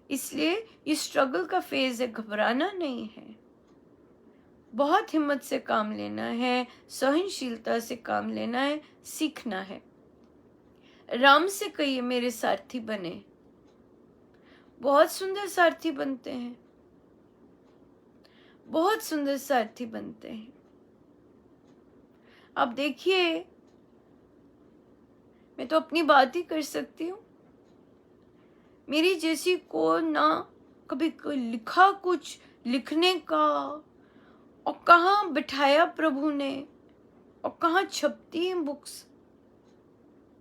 इसलिए ये स्ट्रगल का फेज है, घबराना नहीं है। बहुत हिम्मत से काम लेना है, सहनशीलता से काम लेना है, सीखना है। राम से कहिए मेरे सारथी बने। बहुत सुंदर सारथी बनते हैं, बहुत सुंदर सारथी बनते हैं। अब देखिए, मैं तो अपनी बात ही कर सकती हूँ। मेरी जैसी को ना कभी लिखा कुछ लिखने का, और कहाँ बिठाया प्रभु ने, और कहाँ छपती हैं बुक्स।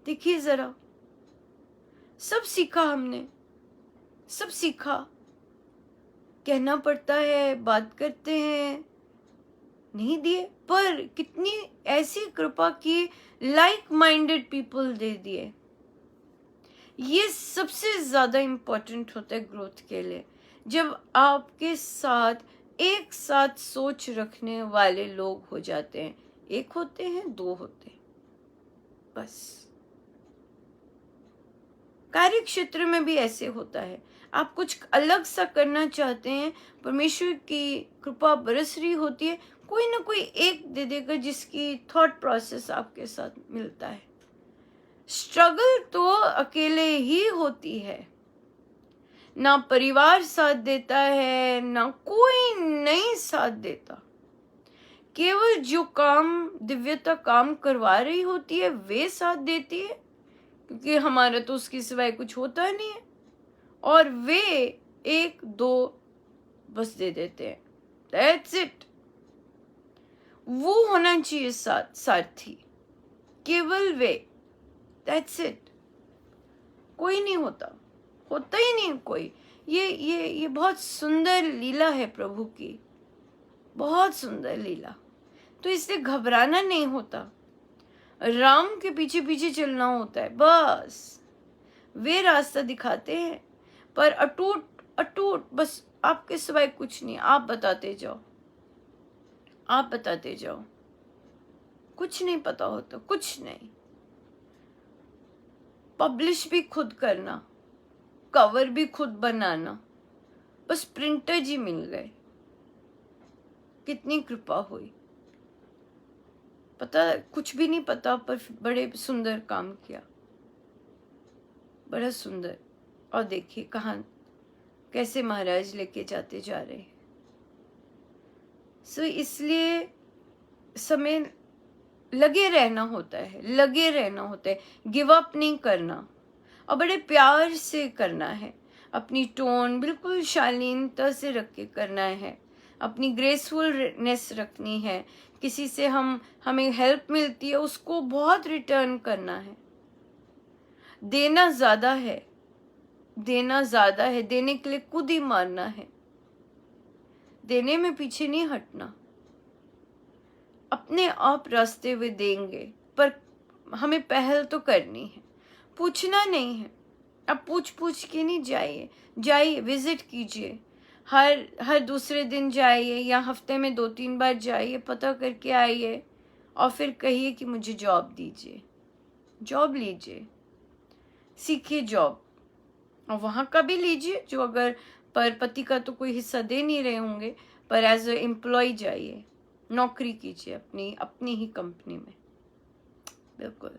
देखिए जरा, सब सीखा हमने, सब सीखा। कहना पड़ता है, बात करते हैं, नहीं दिए, पर कितनी ऐसी कृपा की लाइक माइंडेड पीपल दे दिए। ये सबसे ज्यादा इंपॉर्टेंट होता है ग्रोथ के लिए। जब आपके साथ एक साथ सोच रखने वाले लोग हो जाते हैं, एक होते हैं, दो होते हैं, बस। कार्य क्षेत्र में भी ऐसे होता है। आप कुछ अलग सा करना चाहते हैं, परमेश्वर की कृपा बरस रही होती है, कोई ना कोई एक दे देगा जिसकी थॉट प्रोसेस आपके साथ मिलता है। स्ट्रगल तो अकेले ही होती है, ना परिवार साथ देता है, ना कोई नहीं साथ देता। केवल जो काम दिव्यता काम करवा रही होती है वे साथ देती है, क्योंकि हमारा तो उसके सिवाय कुछ होता नहीं है। और वे एक दो बस दे देते हैं, दैट्स इट। वो होना चाहिए सारथी, केवल वे, दैट्स इट। कोई नहीं होता, होता ही नहीं कोई। ये बहुत सुंदर लीला है प्रभु की, बहुत सुंदर लीला। तो इसलिए घबराना नहीं होता, राम के पीछे पीछे चलना होता है बस। वे रास्ता दिखाते हैं, पर अटूट अटूट, बस आपके सिवाय कुछ नहीं, आप बताते जाओ, आप बताते जाओ। कुछ नहीं पता होता, कुछ नहीं। पब्लिश भी खुद करना, कवर भी खुद बनाना, बस प्रिंटर जी मिल गए, कितनी कृपा हुई। पता कुछ भी नहीं पता, पर बड़े सुंदर काम किया, बड़ा सुंदर। और देखिए कहाँ कैसे महाराज लेके जाते जा रहे हैं। सो इसलिए समय लगे रहना होता है, लगे रहना होता है, गिव अप नहीं करना, और बड़े प्यार से करना है। अपनी टोन बिल्कुल शालीनता से रख के करना है, अपनी ग्रेसफुलनेस रखनी है। किसी से हमें हेल्प मिलती है, उसको बहुत रिटर्न करना है। देना ज्यादा है, देना ज्यादा है, देने के लिए खुद ही मारना है, देने में पीछे नहीं हटना। अपने आप रास्ते वे देंगे, पर हमें पहल तो करनी है, पूछना नहीं है। अब पूछ के नहीं जाइए, जाइए, विजिट कीजिए, हर दूसरे दिन जाइए या हफ्ते में 2-3 बार जाइए, पता करके आइए, और फिर कहिए कि मुझे जॉब दीजिए, जॉब लीजिए, सीखिए जॉब, और वहाँ का भी लीजिए जो अगर पर पति का तो कोई हिस्सा दे नहीं रहे होंगे, पर एज ए एम्प्लॉय जाइए, नौकरी कीजिए अपनी ही कंपनी में। बिल्कुल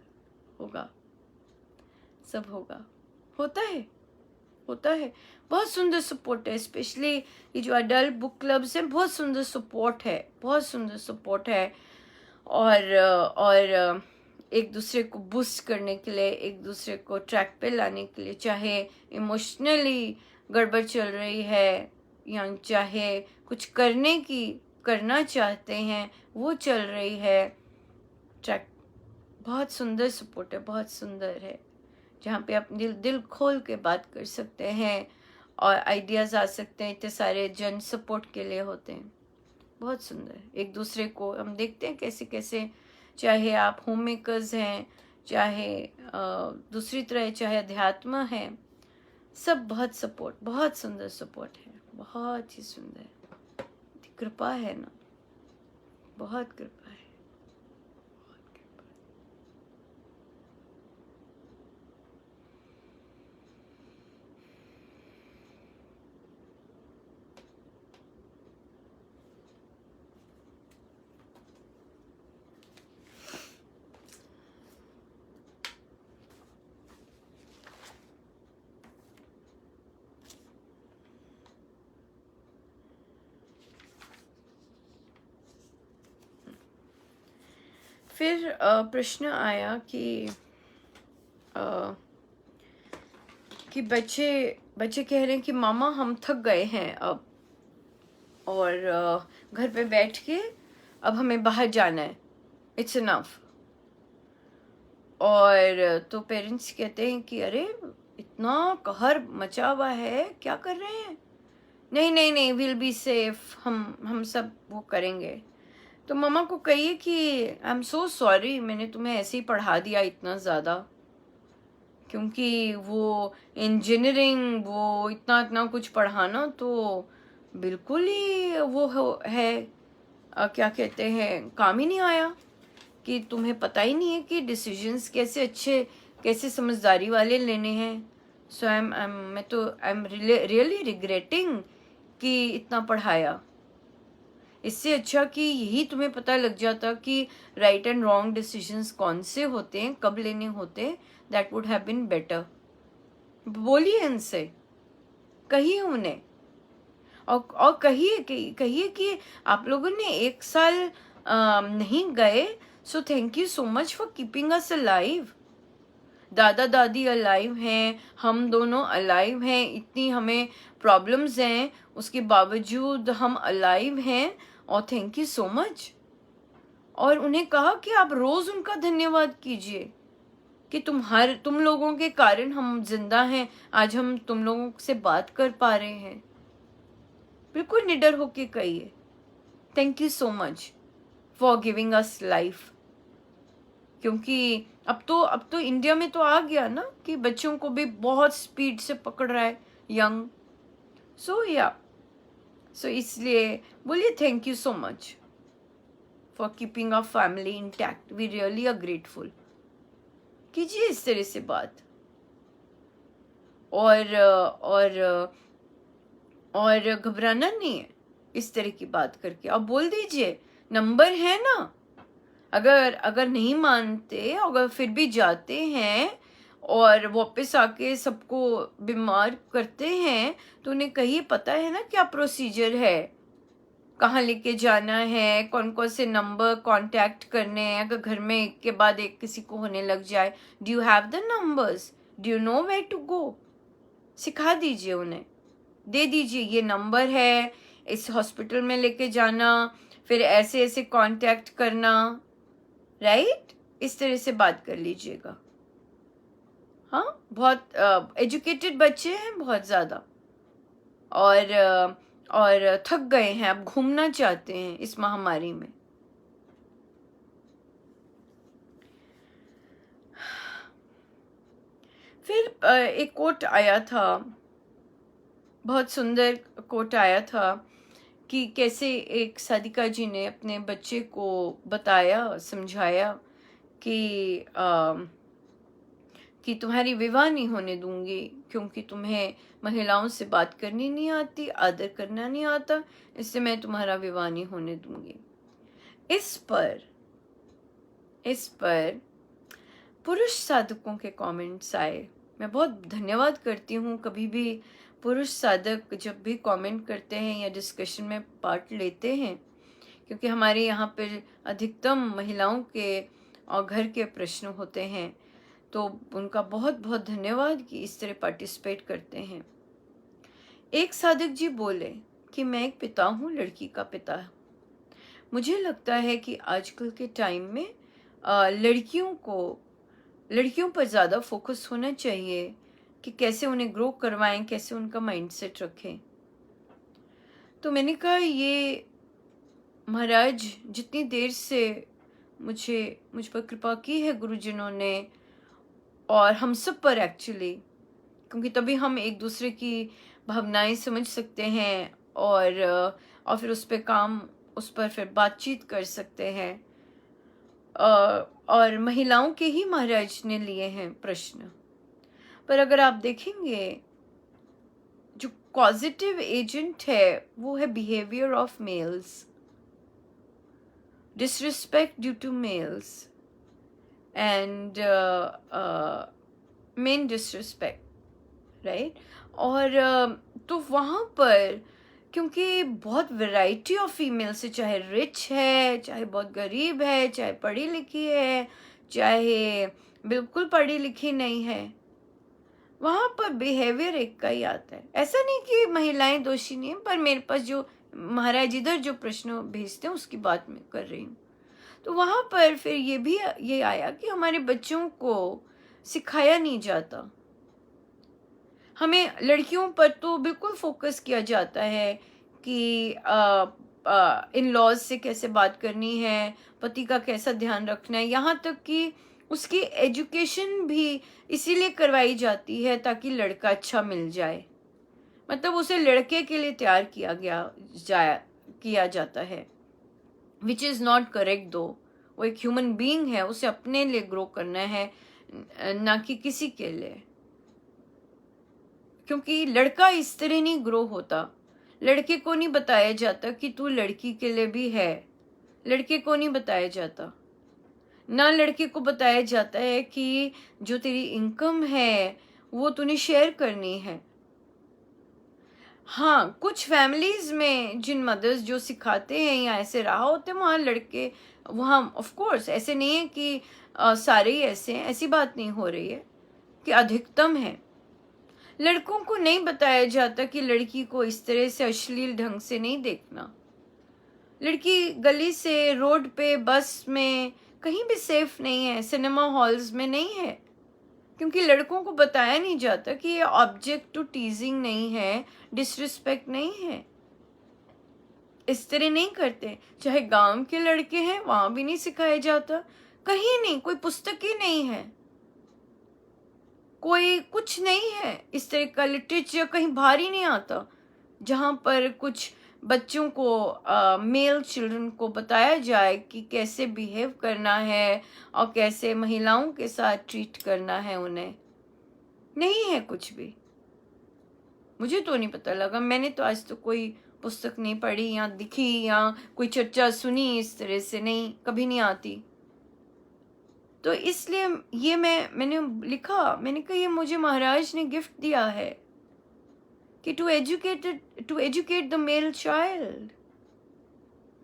होगा, सब होगा, होता है, होता है। बहुत सुंदर सपोर्ट है, स्पेशली ये जो अडल्ट बुक क्लब्स हैं, बहुत सुंदर सपोर्ट है, बहुत सुंदर सपोर्ट है। और एक दूसरे को बूस्ट करने के लिए, एक दूसरे को ट्रैक पे लाने के लिए, चाहे इमोशनली गड़बड़ चल रही है या चाहे कुछ करना चाहते हैं वो चल रही है, ट्रैक बहुत सुंदर सपोर्ट है, बहुत सुंदर है, जहाँ पे आप दिल खोल के बात कर सकते हैं और आइडियाज़ आ सकते हैं। इतने सारे जन सपोर्ट के लिए होते हैं, बहुत सुंदर। एक दूसरे को हम देखते हैं कैसे कैसे, चाहे आप होम मेकर्स हैं, चाहे दूसरी तरह, चाहे अध्यात्म है, सब बहुत सपोर्ट, बहुत सुंदर सपोर्ट है, बहुत ही सुंदर। कृपा है ना, बहुत कृपा है, बहुत कृपा। फिर प्रश्न आया कि बच्चे कह रहे हैं कि मामा हम थक गए हैं अब, और घर पे बैठ के अब हमें बाहर जाना है, इट्स इनफ। और तो पेरेंट्स कहते हैं कि अरे इतना कहर मचा हुआ है, क्या कर रहे हैं? नहीं नहीं नहीं, विल बी सेफ, हम सब वो करेंगे। तो मम्मा को कहिए कि आई एम सो सॉरी, मैंने तुम्हें ऐसे ही पढ़ा दिया इतना ज़्यादा, क्योंकि वो इंजीनियरिंग, वो इतना इतना कुछ पढ़ाना तो बिल्कुल ही वो है, क्या कहते हैं, काम ही नहीं आया, कि तुम्हें पता ही नहीं है कि डिसीजंस कैसे अच्छे, कैसे समझदारी वाले लेने हैं। सो मैं तो आई एम रियली रिग्रेटिंग कि इतना पढ़ाया। इससे अच्छा कि यही तुम्हें पता लग जाता कि राइट एंड रॉन्ग डिसीजंस कौन से होते हैं, कब लेने होते, that would have been better. बोलिए इनसे, कहिए उन्हें, और कहिए कि आप लोगों ने 1 साल नहीं गए, so thank you so much for keeping us alive. दादा दादी अलाइव हैं, हम दोनों अलाइव हैं, इतनी हमें प्रॉब्लम्स हैं, उसके बावजूद हम अलाइव हैं, और थैंक यू सो मच। और उन्हें कहा कि आप रोज उनका धन्यवाद कीजिए कि तुम लोगों के कारण हम जिंदा हैं, आज हम तुम लोगों से बात कर पा रहे हैं। बिल्कुल निडर होके कहिए, thank you so much, for giving us life. क्योंकि अब तो इंडिया में तो आ गया ना कि बच्चों को भी बहुत स्पीड से पकड़ रहा है यंग। सो इसलिए बोलिए thank you so much for keeping our family intact, we really are grateful. कीजिए इस तरह से बात। और घबराना नहीं है इस तरह की बात करके। आप बोल दीजिए नंबर है ना, अगर नहीं मानते, अगर फिर भी जाते हैं और वापस आके सबको बीमार करते हैं, तो उन्हें कहिए पता है ना क्या प्रोसीजर है, कहाँ लेके जाना है, कौन कौन से नंबर कांटेक्ट करने हैं। अगर घर में एक के बाद एक किसी को होने लग जाए, do you have the numbers, do you know where to go. सिखा दीजिए उन्हें, दे दीजिए ये नंबर है, इस हॉस्पिटल में लेके जाना, फिर ऐसे ऐसे कांटेक्ट करना, राइट। इस तरह से बात कर लीजिएगा। हाँ, बहुत एजुकेटेड बच्चे हैं बहुत ज़्यादा, और थक गए हैं, अब घूमना चाहते हैं इस महामारी में। फिर एक कोट आया था, बहुत सुंदर कोट आया था कि कैसे एक साधिका जी ने अपने बच्चे को बताया, समझाया कि तुम्हारी विवाह नहीं होने दूंगी क्योंकि तुम्हें महिलाओं से बात करनी नहीं आती, आदर करना नहीं आता, इससे मैं तुम्हारा विवाह नहीं होने दूंगी। इस पर पुरुष साधकों के कमेंट्स आए। मैं बहुत धन्यवाद करती हूँ, कभी भी पुरुष साधक जब भी कमेंट करते हैं या डिस्कशन में पार्ट लेते हैं, क्योंकि हमारे यहाँ पर अधिकतम महिलाओं के और घर के प्रश्न होते हैं, तो उनका बहुत बहुत धन्यवाद कि इस तरह पार्टिसिपेट करते हैं। एक साधक जी बोले कि मैं एक पिता हूँ, लड़की का पिता। मुझे लगता है कि आजकल के टाइम में लड़कियों पर ज़्यादा फोकस होना चाहिए कि कैसे उन्हें ग्रो करवाएं, कैसे उनका माइंडसेट रखें। तो मैंने कहा ये महाराज, जितनी देर से मुझ पर कृपा की है गुरुजनों ने और हम सब पर एक्चुअली, क्योंकि तभी हम एक दूसरे की भावनाएं समझ सकते हैं और फिर उस पर फिर बातचीत कर सकते हैं। और महिलाओं के ही महाराज ने लिए हैं प्रश्न। पर अगर आप देखेंगे जो पॉजिटिव एजेंट है वो है behaviour of males, disrespect due to males and men disrespect, right. और तो वहाँ पर क्योंकि बहुत वैरायटी ऑफ फीमेल्स है, चाहे रिच है, चाहे बहुत गरीब है, चाहे पढ़ी लिखी है, चाहे बिल्कुल पढ़ी लिखी नहीं है, वहाँ पर बिहेवियर एक का ही आता है। ऐसा नहीं कि महिलाएं दोषी नहीं है, पर मेरे पास जो महाराज इधर जो प्रश्न भेजते हैं उसकी बात मैं कर रही हूँ। तो वहाँ पर फिर ये आया कि हमारे बच्चों को सिखाया नहीं जाता। हमें लड़कियों पर तो बिल्कुल फोकस किया जाता है कि इन लॉज से कैसे बात करनी है, पति का कैसा ध्यान रखना है, यहाँ तक कि उसकी एजुकेशन भी इसीलिए करवाई जाती है ताकि लड़का अच्छा मिल जाए। मतलब उसे लड़के के लिए तैयार किया जाता है, विच इज़ नॉट करेक्ट। दो वो एक ह्यूमन बीइंग है, उसे अपने लिए ग्रो करना है, ना कि किसी के लिए। क्योंकि लड़का इस तरह नहीं ग्रो होता। लड़के को नहीं बताया जाता कि तू लड़की के लिए भी है, लड़के को नहीं बताया जाता। ना लड़के को बताया जाता है कि जो तेरी इनकम है वो तूने शेयर करनी है। हाँ, कुछ फैमिलीज में जिन मदर्स जो सिखाते हैं या ऐसे रहा होते हैं, वहाँ लड़के, वहाँ ऑफ कोर्स ऐसे नहीं है कि सारे ही ऐसे हैं, ऐसी बात नहीं हो रही है कि अधिकतम है। लड़कों को नहीं बताया जाता कि लड़की को इस तरह से अश्लील ढंग से नहीं देखना। लड़की गली से, रोड पे, बस में, कहीं भी सेफ नहीं है, सिनेमा हॉल्स में नहीं है, क्योंकि लड़कों को बताया नहीं जाता कि ये ऑब्जेक्ट टू टीजिंग नहीं है, डिसरिस्पेक्ट नहीं है। इस तरह नहीं करते। चाहे गांव के लड़के हैं, वहां भी नहीं सिखाया जाता, कहीं नहीं, कोई पुस्तक ही नहीं है, कोई कुछ नहीं है, इस तरह का लिटरेचर कहीं बाहर ही नहीं आता जहां पर कुछ बच्चों को, मेल चिल्ड्रन को बताया जाए कि कैसे बिहेव करना है और कैसे महिलाओं के साथ ट्रीट करना है उन्हें। नहीं है कुछ भी, मुझे तो नहीं पता लगा। मैंने तो आज तो कोई पुस्तक नहीं पढ़ी या दिखी या कोई चर्चा सुनी, इस तरह से नहीं, कभी नहीं आती। तो इसलिए ये मैंने लिखा, मैंने कहा ये मुझे महाराज ने गिफ्ट दिया है कि to educate the male child.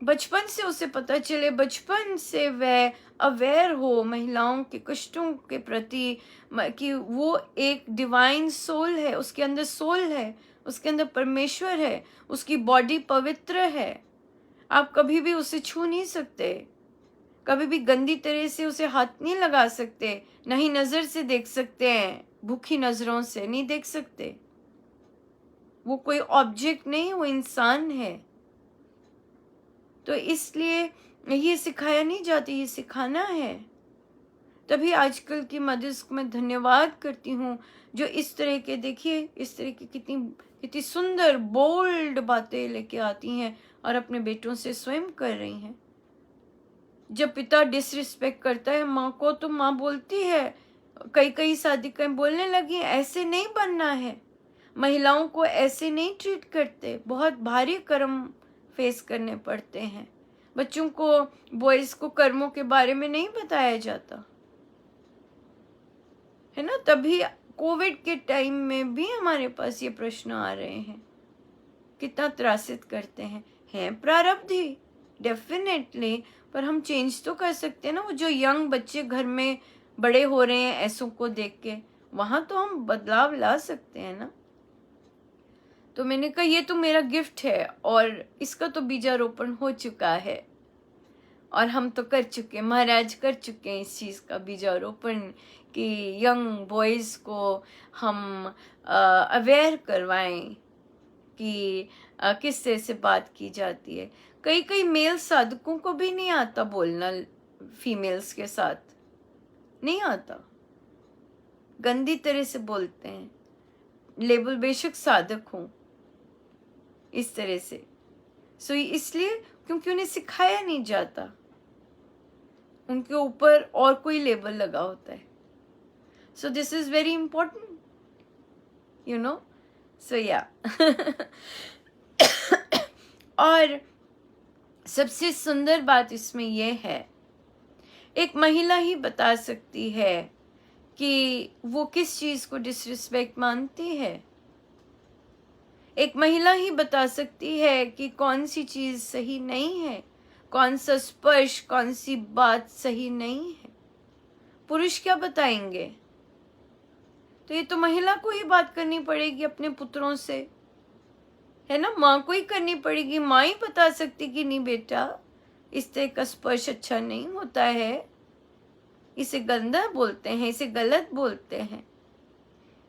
बचपन से उसे पता चले, बचपन से वह अवेयर हो महिलाओं के कष्टों के प्रति, कि वो एक डिवाइन सोल है, उसके अंदर सोल है, उसके अंदर परमेश्वर है, उसकी बॉडी पवित्र है, आप कभी भी उसे छू नहीं सकते, कभी भी गंदी तरह से उसे हाथ नहीं लगा सकते, नहीं नजर से देख सकते हैं, भूखी नजरों से नहीं देख सकते। वो कोई ऑब्जेक्ट नहीं, वो इंसान है। तो इसलिए ये सिखाया नहीं जाती, ये सिखाना है। तभी आजकल की मदर्स को मैं धन्यवाद करती हूँ जो इस तरह के, देखिए इस तरह की कितनी सुंदर बोल्ड बातें लेके आती हैं और अपने बेटों से स्वयं कर रही हैं। जब पिता डिसरिस्पेक्ट करता है माँ को, तो माँ बोलती है, कई साधिकाएं बोलने लगी, ऐसे नहीं बनना है, महिलाओं को ऐसे नहीं ट्रीट करते, बहुत भारी कर्म फेस करने पड़ते हैं। बच्चों को, बॉयज को कर्मों के बारे में नहीं बताया जाता है ना। तभी कोविड के टाइम में भी हमारे पास ये प्रश्न आ रहे हैं, कितना त्रासित करते हैं प्रारब्ध ही डेफिनेटली, पर हम चेंज तो कर सकते हैं ना। वो जो यंग बच्चे घर में बड़े हो रहे हैं ऐसों को देख के, वहां तो हम बदलाव ला सकते हैं ना। तो मैंने कहा ये तो मेरा गिफ्ट है और इसका तो बीजारोपण हो चुका है और हम तो कर चुके, महाराज कर चुके हैं इस चीज़ का बीजारोपण, कि यंग बॉयज़ को हम अवेयर करवाएं कि किस तरह से बात की जाती है। कई मेल साधकों को भी नहीं आता बोलना, फीमेल्स के साथ नहीं आता, गंदी तरह से बोलते हैं, लेबल बेशक साधक हों इस तरह से। सो इसलिए क्योंकि उन्हें सिखाया नहीं जाता, उनके ऊपर और कोई लेबल लगा होता है। So this is very important, you know. So yeah और सबसे सुंदर बात इसमें यह है, एक महिला ही बता सकती है कि वो किस चीज को डिसरिस्पेक्ट मानती है। एक महिला ही बता सकती है कि कौन सी चीज सही नहीं है, कौन सा स्पर्श, कौन सी बात सही नहीं है। पुरुष क्या बताएंगे? तो ये तो महिला को ही बात करनी पड़ेगी अपने पुत्रों से, है ना। माँ को ही करनी पड़ेगी, माँ ही बता सकती कि नहीं बेटा, इस तरह का स्पर्श अच्छा नहीं होता है, इसे गंदा बोलते हैं, इसे गलत बोलते हैं,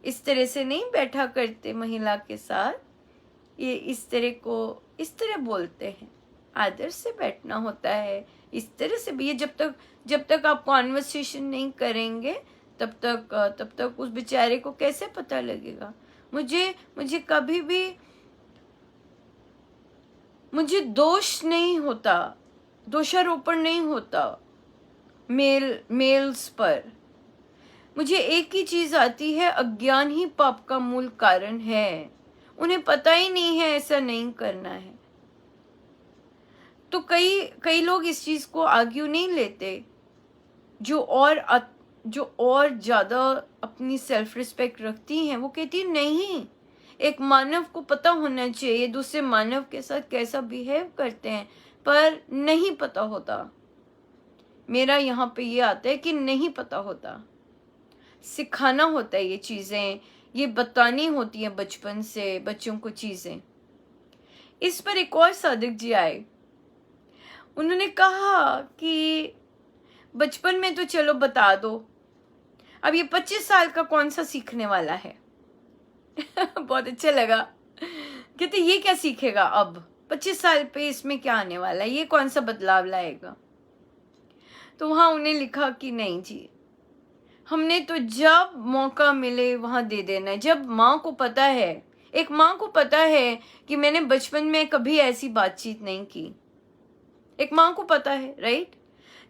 इस तरह से नहीं बैठा करते महिला के साथ, ये इस तरह बोलते हैं, आदर से बैठना होता है, इस तरह से भी। ये जब तक आप कॉन्वर्सेशन नहीं करेंगे तब तक उस बेचारे को कैसे पता लगेगा। मुझे कभी भी मुझे दोष नहीं होता, दोषारोपण नहीं होता मेल्स पर। मुझे एक ही चीज आती है, अज्ञान ही पाप का मूल कारण है, उन्हें पता ही नहीं है ऐसा नहीं करना है। तो कई लोग इस चीज को आर्ग्यू नहीं लेते, जो और ज्यादा अपनी सेल्फ रिस्पेक्ट रखती हैं, वो कहती नहीं, एक मानव को पता होना चाहिए दूसरे मानव के साथ कैसा बिहेव करते हैं, पर नहीं पता होता। मेरा यहाँ पे ये आता है कि नहीं पता होता, सिखाना होता है ये चीजें, ये बतानी होती है बचपन से बच्चों को चीजें। इस पर एक और साधक जी आए, उन्होंने कहा कि बचपन में तो चलो बता दो, अब ये 25 साल का कौन सा सीखने वाला है। बहुत अच्छा लगा, कहते ये क्या सीखेगा अब, 25 साल पे इसमें क्या आने वाला है, ये कौन सा बदलाव लाएगा। तो वहाँ उन्हें लिखा कि नहीं जी, हमने तो जब मौका मिले वहाँ दे देना है। जब माँ को पता है, एक माँ को पता है कि मैंने बचपन में कभी ऐसी बातचीत नहीं की, एक माँ को पता है, राइट।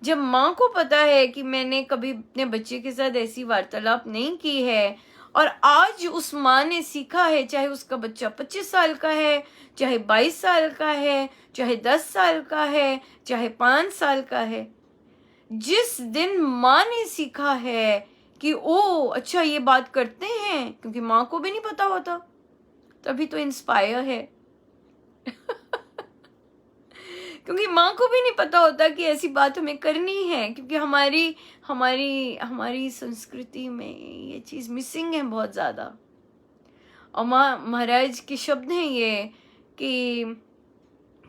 जब माँ को पता है कि मैंने कभी अपने बच्चे के साथ ऐसी वार्तालाप नहीं की है, और आज उस माँ ने सीखा है, चाहे उसका बच्चा 25 साल का है, चाहे 22 साल का है, चाहे 10 साल का है, चाहे 5 साल का है, जिस दिन माँ ने सीखा है कि ओ अच्छा ये बात करते हैं, क्योंकि माँ को भी नहीं पता होता, तभी तो इंस्पायर है क्योंकि माँ को भी नहीं पता होता कि ऐसी बात हमें करनी है, क्योंकि हमारी हमारी हमारी संस्कृति में ये चीज़ मिसिंग है बहुत ज़्यादा। और माँ महाराज के शब्द हैं ये कि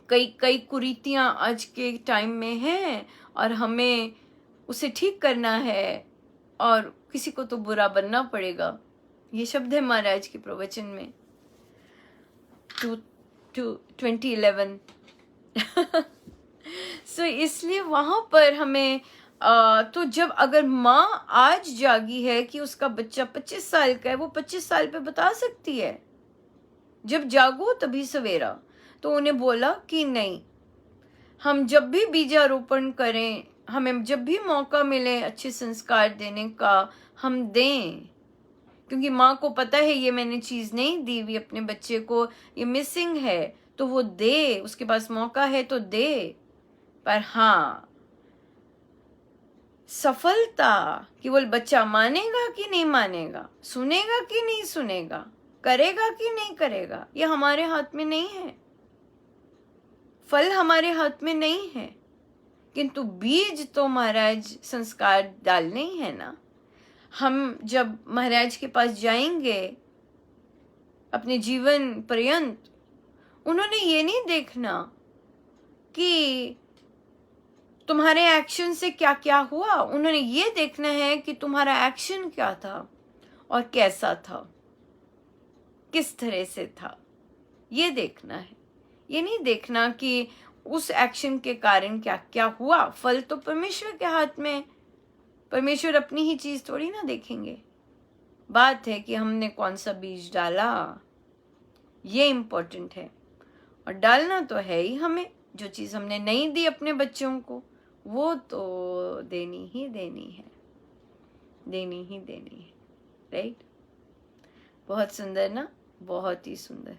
कई कई कुरीतियाँ आज के टाइम में हैं और हमें उसे ठीक करना है और किसी को तो बुरा बनना पड़ेगा। ये शब्द है महाराज के प्रवचन में 2011 सो इसलिए वहाँ पर हमें तो जब अगर माँ आज जागी है कि उसका बच्चा 25 साल का है, वो 25 साल पे बता सकती है, जब जागो तभी सवेरा। तो उन्हें बोला कि नहीं, हम जब भी बीजारोपण करें, हमें जब भी मौका मिले अच्छे संस्कार देने का, हम दें, क्योंकि माँ को पता है ये मैंने चीज़ नहीं दी हुई अपने बच्चे को, ये मिसिंग है, तो वो दे, उसके पास मौका है तो दे। पर हाँ, सफलता केवल बच्चा मानेगा कि नहीं मानेगा, सुनेगा कि नहीं सुनेगा, करेगा कि नहीं करेगा, ये हमारे हाथ में नहीं है, फल हमारे हाथ में नहीं है, किंतु बीज तो महाराज संस्कार डालने ही है ना। हम जब महाराज के पास जाएंगे अपने जीवन पर्यंत, उन्होंने ये नहीं देखना कि तुम्हारे एक्शन से क्या क्या हुआ, उन्होंने ये देखना है कि तुम्हारा एक्शन क्या था और कैसा था, किस तरह से था, ये देखना है। ये नहीं देखना कि उस एक्शन के कारण क्या क्या हुआ। फल तो परमेश्वर के हाथ में, परमेश्वर अपनी ही चीज थोड़ी ना देखेंगे। बात है कि हमने कौन सा बीज डाला, ये इम्पोर्टेंट है। और डालना तो है ही हमें, जो चीज़ हमने नहीं दी अपने बच्चों को, वो तो देनी ही देनी है, देनी ही देनी है, राइट। बहुत सुंदर ना, बहुत ही सुंदर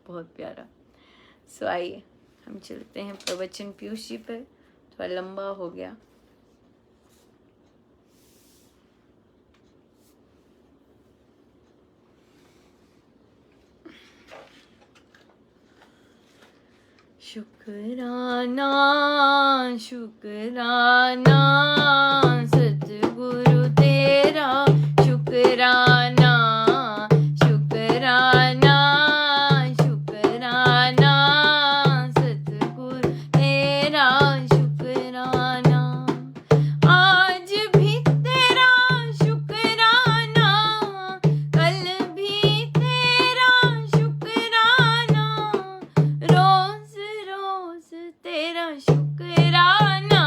बहुत प्यारा। सो आइए हम चलते हैं प्रवचन पीयूष जी पर, थोड़ा लंबा हो गया। शुक्राना शुक्राना सतगुरु तेरा, शुक्राना शुक्राना शुक्राना सतगुरु तेरा, शुक्राना आज भी तेरा शुक्राना, कल भी तेरा शुक्राना, रोज रोज तेरा शुक्राना,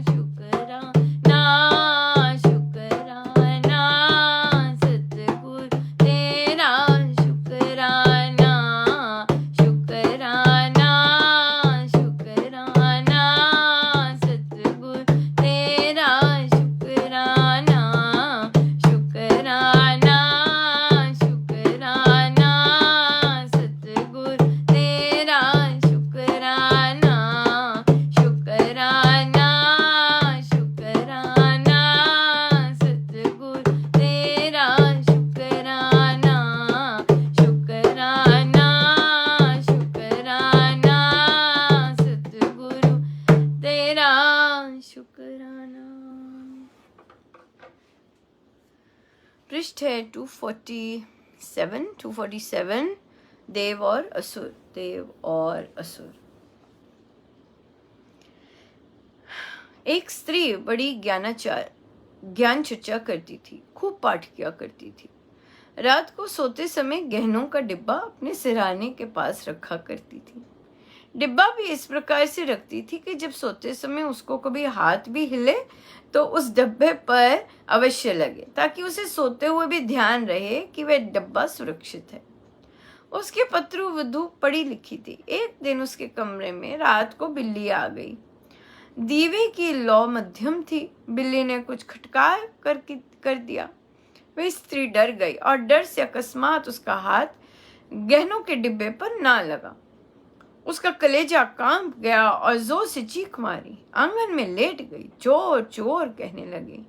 शुक्राना शुक्राना सतगुरु तेरा, शुक्राना शुक्राना शुक्राना सतगुरु तेरा, शुक्राना शुक्राना शुक्राना सतगुरु तेरा, शुक्राना शुक्राना शुक्राना सतगुरु तेरा, शुक्राना शुक्राना शुक्राना सतगुरु तेरा, शुक्राना। पृष्ठ है 247 देव और असुर, देव और असुर। एक स्त्री बड़ी ज्ञान चर्चा करती थी, खूब पाठ किया करती थी। रात को सोते समय गहनों का डिब्बा अपने सिरहाने के पास रखा करती थी। डिब्बा भी इस प्रकार से रखती थी कि जब सोते समय उसको कभी हाथ भी हिले तो उस डब्बे पर अवश्य लगे, ताकि उसे सोते हुए भी ध्यान रहे कि वह डब्बा सुरक्षित है। उसकी पुत्रवधू पढ़ी लिखी थी। एक दिन उसके कमरे में रात को बिल्ली आ गई। दीवे की लौ मध्यम थी। बिल्ली ने कुछ खटकार कर दिया। वह स्त्री डर गई और डर से अकस्मात उसका हाथ गहनों के डिब्बे पर ना लगा। उसका कलेजा कांप गया और जोर से चीख मारी, आंगन में लेट गई, चोर चोर कहने लगी।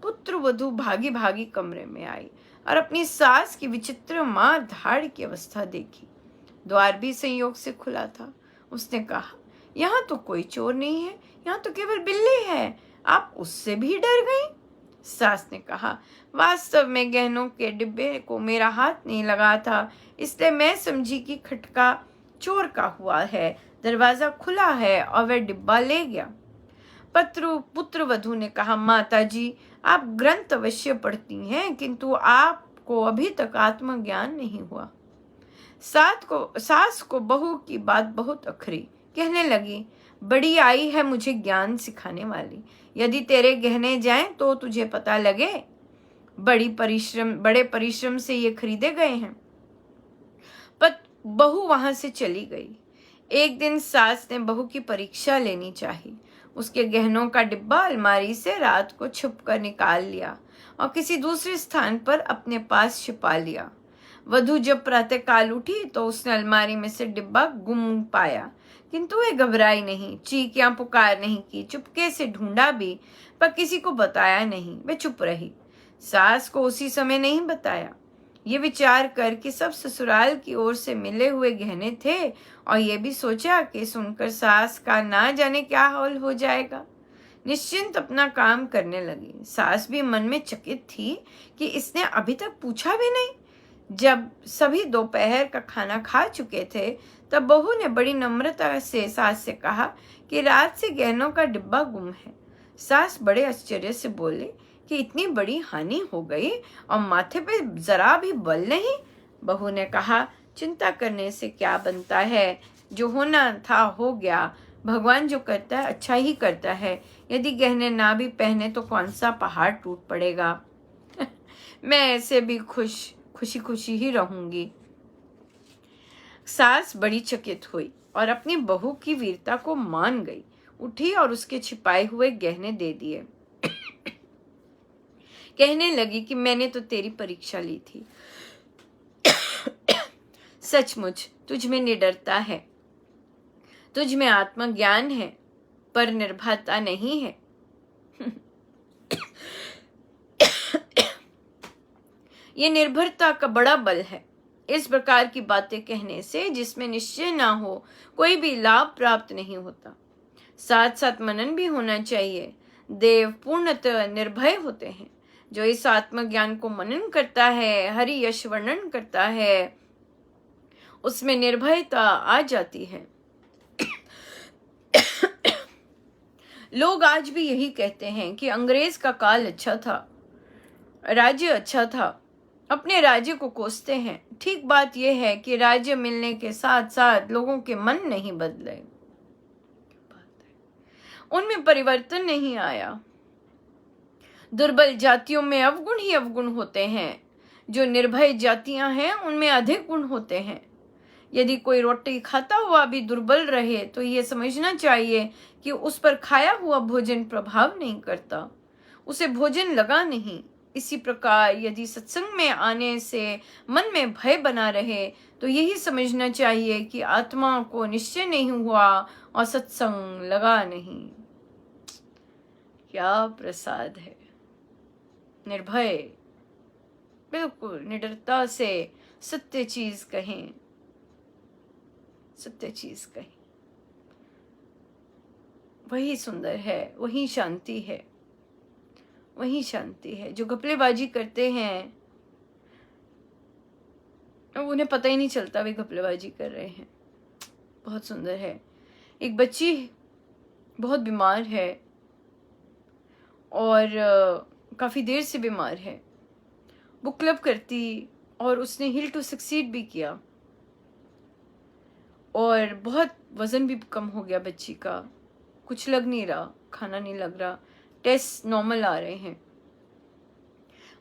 पुत्र वधू भागी भागी कमरे में आई और अपनी सास की विचित्र मार धाड़ की अवस्था देखी। द्वार भी संयोग से खुला था। उसने कहा, यहाँ तो कोई चोर नहीं है, यहाँ तो केवल बिल्ली है, आप उससे भी डर गई? सास ने कहा, वास्तव में गहनों के डिब्बे को मेरा हाथ नहीं लगा था, इसलिए मैं समझी कि खटका चोर का हुआ है। दरवाजा खुला है और वह डिब्बा ले गया। पुत्र वधू ने कहा, माता जी, आप ग्रंथ अवश्य पढ़ती हैं, किंतु आपको अभी तक आत्मज्ञान नहीं हुआ। सास को बहू की बात बहुत अखरी। कहने लगी, बड़ी आई है मुझे ज्ञान सिखाने वाली। यदि तेरे गहने जाएं तो तुझे पता लगे। बड़े परिश्रम से ये खरीदे गए हैं। बहू वहां से चली गई। एक दिन सास ने बहू की परीक्षा लेनी चाहिए। उसके गहनों का डिब्बा अलमारी से रात को छुप कर निकाल लिया और किसी दूसरे स्थान पर अपने पास छिपा लिया। वधू जब प्रातः काल उठी तो उसने अलमारी में से डिब्बा गुम पाया, किंतु वह घबराई नहीं, चीख या पुकार नहीं की। चुपके से ढूंढा भी पर किसी को बताया नहीं। वह चुप रही। सास को उसी समय नहीं बताया। ये विचार कर कि सब ससुराल की ओर से मिले हुए गहने थे, और ये भी सोचा कि सुनकर सास का ना जाने क्या हाल हो जाएगा। निश्चिंत अपना काम करने लगी। सास भी मन में चकित थी कि इसने अभी तक पूछा भी नहीं। जब सभी दोपहर का खाना खा चुके थे तब बहू ने बड़ी नम्रता से सास से कहा कि रात से गहनों का डिब्बा गुम है। सास बड़े आश्चर्य से बोले कि इतनी बड़ी हानि हो गई और माथे पे जरा भी बल नहीं। बहू ने कहा, चिंता करने से क्या बनता है, जो होना था हो गया। भगवान जो करता है अच्छा ही करता है। यदि गहने ना भी पहने तो कौन सा पहाड़ टूट पड़ेगा। मैं ऐसे भी खुशी खुशी ही रहूंगी। सास बड़ी चकित हुई और अपनी बहू की वीरता को मान गई। उठी और उसके छिपाए हुए गहने दे दिए। कहने लगी कि मैंने तो तेरी परीक्षा ली थी। सचमुच तुझ में निडरता है, तुझ में आत्मज्ञान है, पर निर्भरता नहीं है। ये निर्भरता का बड़ा बल है। इस प्रकार की बातें कहने से जिसमें निश्चय ना हो कोई भी लाभ प्राप्त नहीं होता। साथ साथ मनन भी होना चाहिए। देव पूर्णतः निर्भय होते हैं। जो इस आत्मज्ञान को मनन करता है, हरि यश वर्णन करता है, उसमें निर्भयता आ जाती है। लोग आज भी यही कहते हैं कि अंग्रेज का काल अच्छा था, राज्य अच्छा था, अपने राज्य को कोसते हैं। ठीक बात यह है कि राज्य मिलने के साथ साथ लोगों के मन नहीं बदले, उनमें परिवर्तन नहीं आया। दुर्बल जातियों में अवगुण ही अवगुण होते हैं। जो निर्भय जातियां हैं उनमें अधिक गुण होते हैं। यदि कोई रोटी खाता हुआ भी दुर्बल रहे तो ये समझना चाहिए कि उस पर खाया हुआ भोजन प्रभाव नहीं करता, उसे भोजन लगा नहीं। इसी प्रकार यदि सत्संग में आने से मन में भय बना रहे तो यही समझना चाहिए कि आत्मा को निश्चय नहीं हुआ और सत्संग लगा नहीं। क्या प्रसाद है। निर्भय, बिल्कुल निडरता से सत्य चीज कहें, सत्य चीज कहें, वही सुंदर है, वही शांति है, वही शांति है। जो घपलेबाजी करते हैं उन्हें पता ही नहीं चलता वे घपलेबाजी कर रहे हैं। बहुत सुंदर है। एक बच्ची बहुत बीमार है और काफी देर से बीमार है। बुक क्लब करती, और उसने हिल टू सक्सीड भी किया, और बहुत वज़न भी कम हो गया बच्ची का, कुछ लग नहीं रहा, खाना नहीं लग रहा, टेस्ट नॉर्मल आ रहे हैं।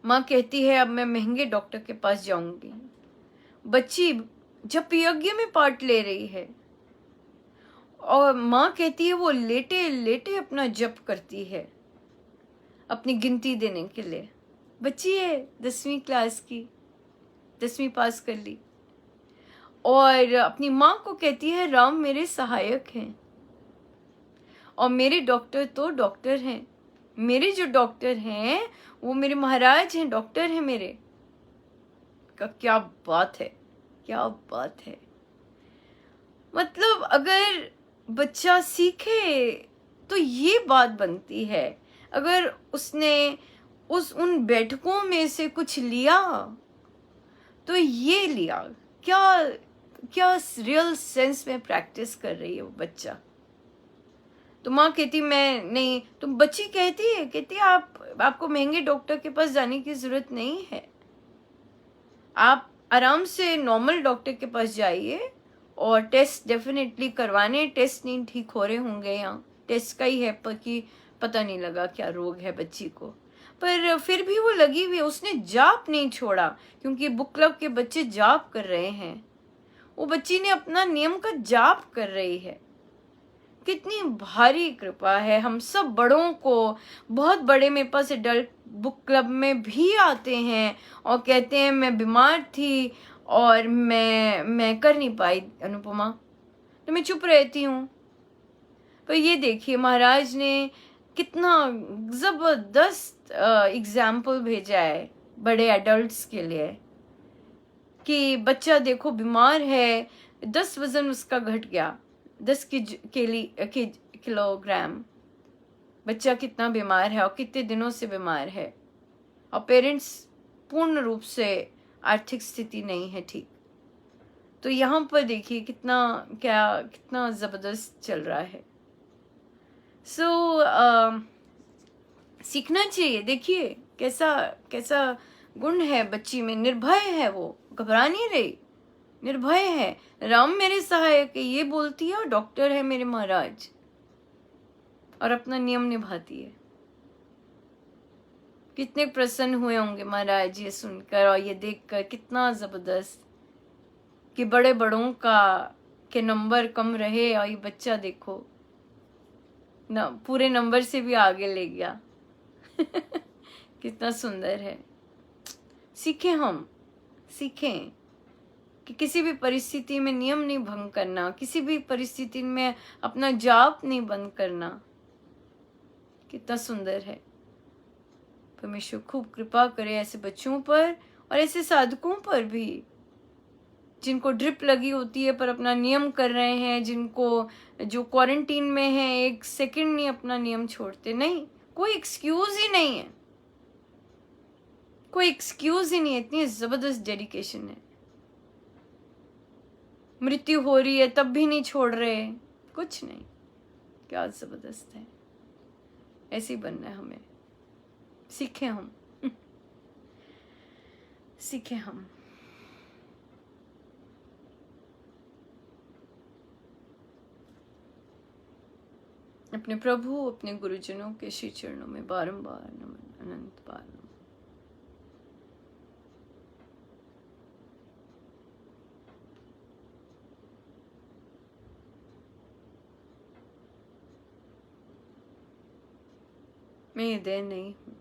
माँ कहती है अब मैं महंगे डॉक्टर के पास जाऊंगी। बच्ची जप यज्ञ में पार्ट ले रही है, और माँ कहती है वो लेटे लेटे अपना जप करती है अपनी गिनती देने के लिए। बच्ची है 10वीं क्लास की, 10वीं पास कर ली, और अपनी माँ को कहती है राम मेरे सहायक हैं, और मेरे डॉक्टर तो डॉक्टर हैं, मेरे जो डॉक्टर हैं वो मेरे महाराज हैं, डॉक्टर हैं मेरे। क्या बात है, क्या बात है। मतलब अगर बच्चा सीखे तो ये बात बनती है। अगर उसने उन बैठकों में से कुछ लिया तो ये लिया, क्या क्या रियल सेंस में प्रैक्टिस कर रही है वो बच्चा। तो माँ कहती मैं नहीं, तुम बच्ची कहती है आपको महंगे डॉक्टर के पास जाने की जरूरत नहीं है, आप आराम से नॉर्मल डॉक्टर के पास जाइए, और टेस्ट डेफिनेटली करवाने, टेस्ट नहीं ठीक हो रहे होंगे, यहाँ टेस्ट का ही है पर कि पता नहीं लगा क्या रोग है बच्ची को, पर फिर भी वो लगी हुई है, उसने जाप नहीं छोड़ा, क्योंकि बुक क्लब के बच्चे जाप कर रहे हैं, वो बच्ची ने अपना नियम का जाप कर रही है। कितनी भारी कृपा है। हम सब बड़ों को, बहुत बड़े मेरे पास एडल्ट बुक क्लब में भी आते हैं और कहते हैं मैं बीमार थी और मैं कर नहीं पाई अनुपमा, तो मैं चुप रहती हूँ। पर ये देखिए महाराज ने कितना जबरदस्त एग्जाम्पल भेजा है बड़े एडल्ट्स के लिए, कि बच्चा देखो बीमार है, 10 वजन उसका घट गया, 10 किलोग्राम, बच्चा कितना बीमार है और कितने दिनों से बीमार है, और पेरेंट्स पूर्ण रूप से आर्थिक स्थिति नहीं है ठीक। तो यहाँ पर देखिए कितना जबरदस्त चल रहा है। सीखना चाहिए। देखिए कैसा कैसा गुण है बच्ची में, निर्भय है, वो घबरा नहीं रही, निर्भय है। राम मेरे सहायक है ये बोलती है, और डॉक्टर है मेरे महाराज, और अपना नियम निभाती है। कितने प्रसन्न हुए होंगे महाराज ये सुनकर और ये देखकर, कितना जबरदस्त कि बड़े बड़ों के नंबर कम रहे और ये बच्चा देखो पूरे नंबर से भी आगे ले गया। कितना सुंदर है। सीखें कि किसी भी परिस्थिति में नियम नहीं भंग करना, किसी भी परिस्थिति में अपना जाप नहीं बंद करना। कितना सुंदर है। परमेश्वर खूब कृपा करे ऐसे बच्चों पर और ऐसे साधकों पर भी, जिनको ड्रिप लगी होती है पर अपना नियम कर रहे हैं, जिनको जो क्वारंटीन में है 1 सेकंड नहीं अपना नियम छोड़ते। नहीं, कोई एक्सक्यूज ही नहीं है, कोई एक्सक्यूज ही नहीं है। इतनी जबरदस्त डेडिकेशन है। मृत्यु हो रही है तब भी नहीं छोड़ रहे, कुछ नहीं। क्या जबरदस्त है। ऐसे ही बनना है हमें। सीखें हम सीखें हम। अपने प्रभु, अपने गुरुजनों के श्री चरणों में बारंबार नमन, अनंत बार नमन। मैं ये देह नहीं हूं,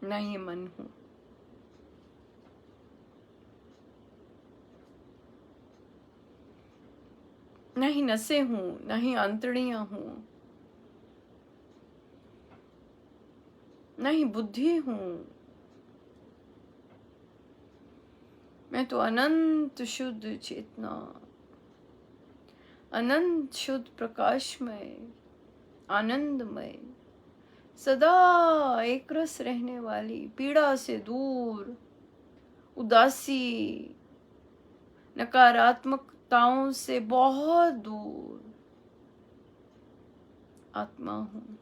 ना ये मन हूं, ना ही नसें हूं, ना ही आंतड़ियां हूं, ना ही बुद्धि हूं। मैं तो अनंत शुद्ध चेतना, अनंत शुद्ध प्रकाशमय, आनंदमय, सदा एक रस रहने वाली, पीड़ा से दूर, उदासी, नकारात्मकताओं से बहुत दूर आत्मा हूं।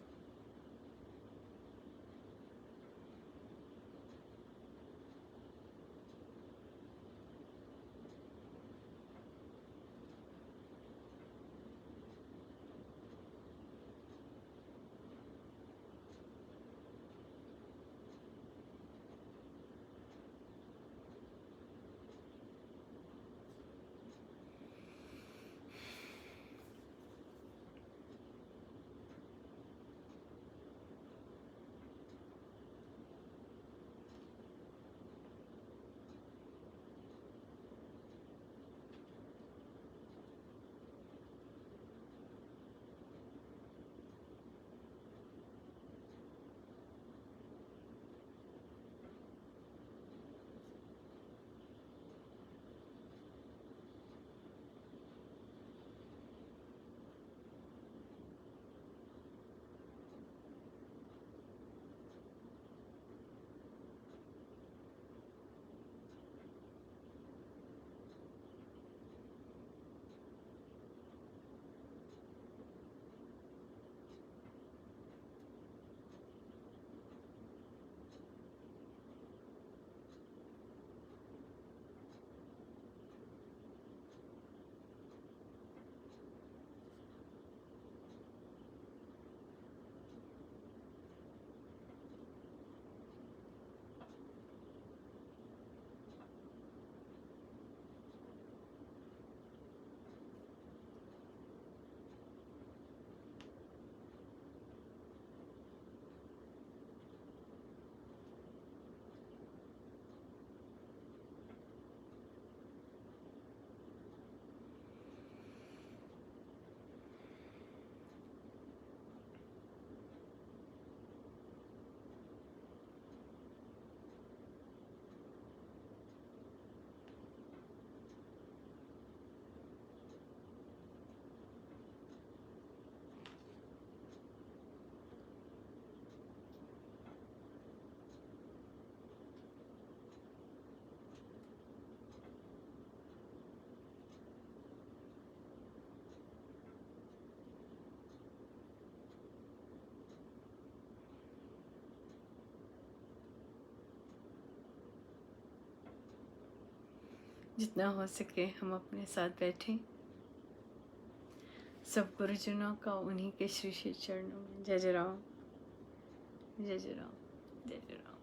जितना हो सके हम अपने साथ बैठें। सब गुरुजनों का उन्हीं के श्री श्री चरणों में जय जय राम, जय जय राम, जय जय राम।